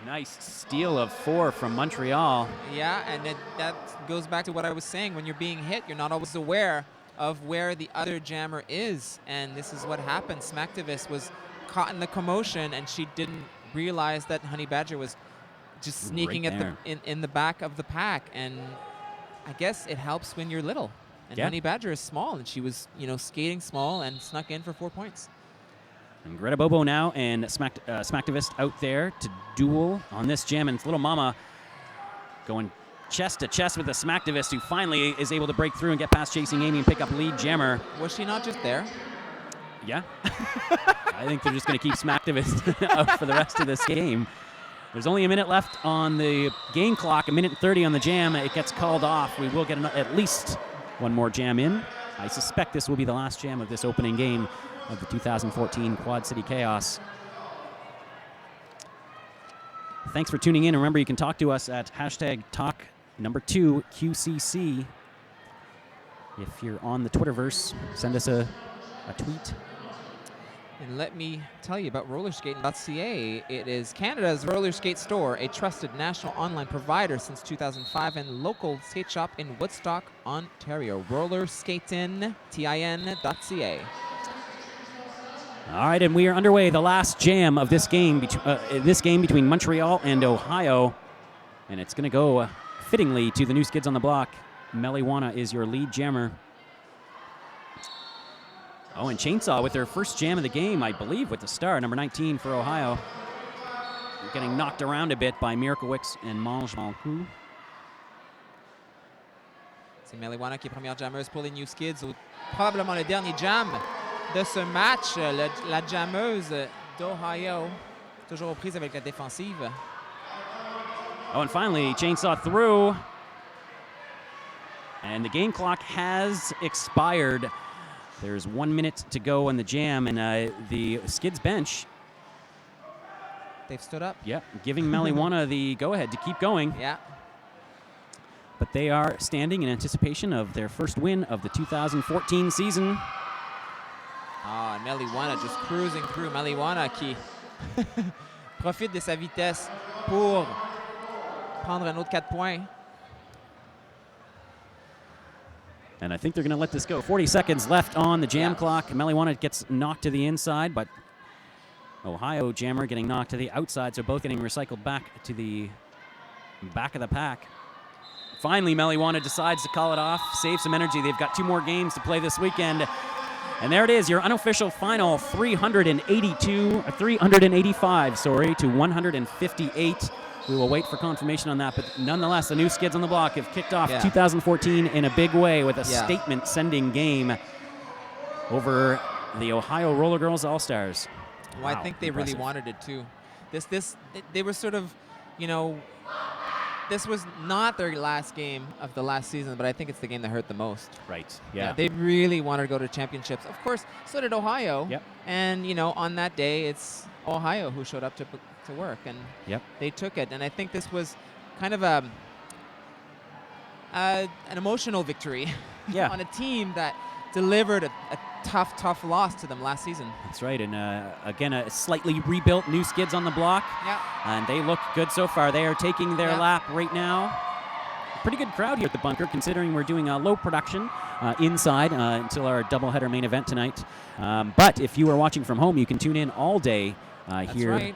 Nice steal of 4 from Montreal. Yeah, and that goes back to what I was saying. When you're being hit, you're not always aware of where the other jammer is. And this is what happened. Smacktivist was caught in the commotion, and she didn't realize that Honey Badger was just sneaking right in the back of the pack. And I guess it helps when you're little. And Yeah. Honey Badger is small, and she was, skating small and snuck in for 4 points. And Greta Bobo now and Smacktivist out there to duel on this jam. And Little Mama going chest to chest with the Smacktivist, who finally is able to break through and get past Chasing Amy and pick up lead jammer. Was she not just there? Yeah. I think they're just going to keep Smacktivist out for the rest of this game. There's only a minute left on the game clock, a minute and 30 on the jam. It gets called off. We will get at least one more jam in. I suspect this will be the last jam of this opening game of the 2014 Quad City Chaos. Thanks for tuning in. Remember, you can talk to us at #Toque #2 QCC. If you're on the Twitterverse, send us a tweet. And let me tell you about rollerskating.ca. It is Canada's roller skate store, a trusted national online provider since 2005 and local skate shop in Woodstock, Ontario. Rollerskating.ca. All right, and we are underway. The last jam of this game, between Montreal and Ohio, and it's going to go fittingly to the new Skids on the block. Meliwana is your lead jammer. Oh, and Chainsaw with their first jam of the game, I believe, with the star, number 19 for Ohio. Getting knocked around a bit by Miracle Wicks and Mange Malcou. C'est Meliwana qui est première jammeuse pour les New Skids, ou probablement le dernier jam de ce match. La jammeuse d'Ohio, toujours aux prises avec la défensive. Oh, and finally, Chainsaw through. And the game clock has expired. There's 1 minute to go on the jam, and the Skids bench. They've stood up. Yeah, giving Meliwana the go-ahead to keep going. Yeah. But they are standing in anticipation of their first win of the 2014 season. Ah, Meliwana just cruising through. Meliwana qui profite de sa vitesse pour prendre un autre 4 points. And I think they're going to let this go. 40 seconds left on the jam clock. Meliwana gets knocked to the inside, but Ohio jammer getting knocked to the outside, so both getting recycled back to the back of the pack. Finally, Meliwana decides to call it off, save some energy. They've got 2 more games to play this weekend. And there it is, your unofficial final, 385 to 158. We will wait for confirmation on that, but nonetheless, the new Skids on the block have kicked off 2014 in a big way with a statement-sending game over the Ohio Roller Girls All-Stars. Well, I think they really wanted it too. They were sort of, this was not their last game of the last season, but I think it's the game that hurt the most. Right. Yeah. They really wanted to go to championships. Of course, so did Ohio. Yep. And on that day, it's Ohio who showed up to work, and they took it. And I think this was kind of an emotional victory on a team that delivered a tough loss to them last season. That's right, and again, a slightly rebuilt new Skids on the block. Yeah. And they look good so far. They are taking their lap right now. Pretty good crowd here at the bunker, considering we're doing a low production inside until our doubleheader main event tonight. But if you are watching from home, you can tune in all day here. Right.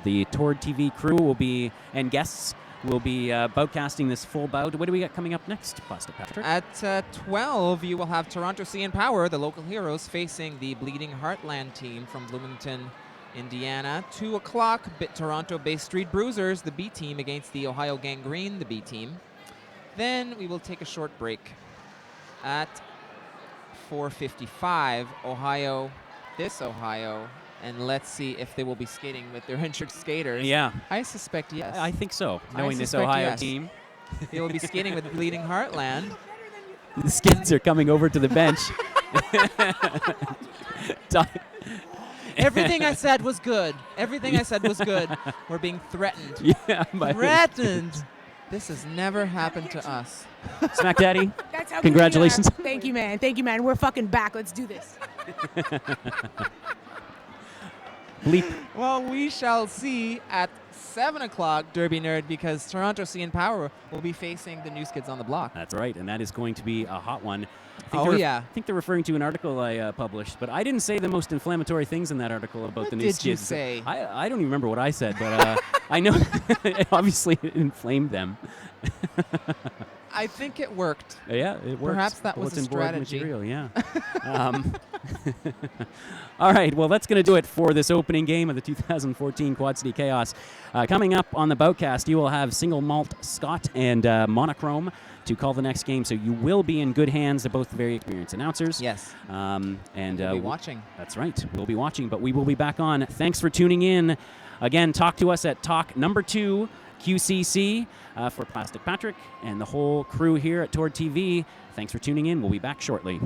The Tord TV crew will be, and guests will be broadcasting this full bout. What do we got coming up next, Plastik Patrik? At 12, you will have Toronto CN Power, the local heroes, facing the Bleeding Heartland team from Bloomington, Indiana. 2 o'clock, Toronto-based Street Bruisers, the B team, against the Ohio Gangrene, the B team. Then we will take a short break. At 4:55, Ohio, and let's see if they will be skating with their injured skaters. Yeah. I suspect yes. I think so, knowing this suspect Ohio yes. team. They will be skating with Bleeding Heartland. The Skids are coming over to the bench. Everything I said was good. Everything I said was good. We're being threatened. Yeah. Threatened. This has never happened to us. Smack Daddy, That's how congratulations. Thank you, man. Thank you, man. We're fucking back. Let's do this. Bleep. Well, we shall see at 7 o'clock, Derby Nerd, because Toronto CN Power will be facing the new Skids on the block. That's right, and that is going to be a hot one. Yeah. I think they're referring to an article I published, but I didn't say the most inflammatory things in that article about the new Skids. What did you say? I don't even remember what I said, but I know it obviously inflamed them. I think it worked. Yeah, it works. Perhaps that was a Bulletin board strategy. material, yeah. All right, well, that's going to do it for this opening game of the 2014 Quad City Chaos. Coming up on the Boutcast, you will have Single Malt Scott and Monochrome to call the next game, so you will be in good hands. They're both very experienced announcers. Yes. And We'll be watching. That's right. We'll be watching, but we will be back on. Thanks for tuning in. Again, talk to us at Toque number 2 QCC for Plastik Patrik and the whole crew here at Tord TV. Thanks for tuning in. We'll be back shortly.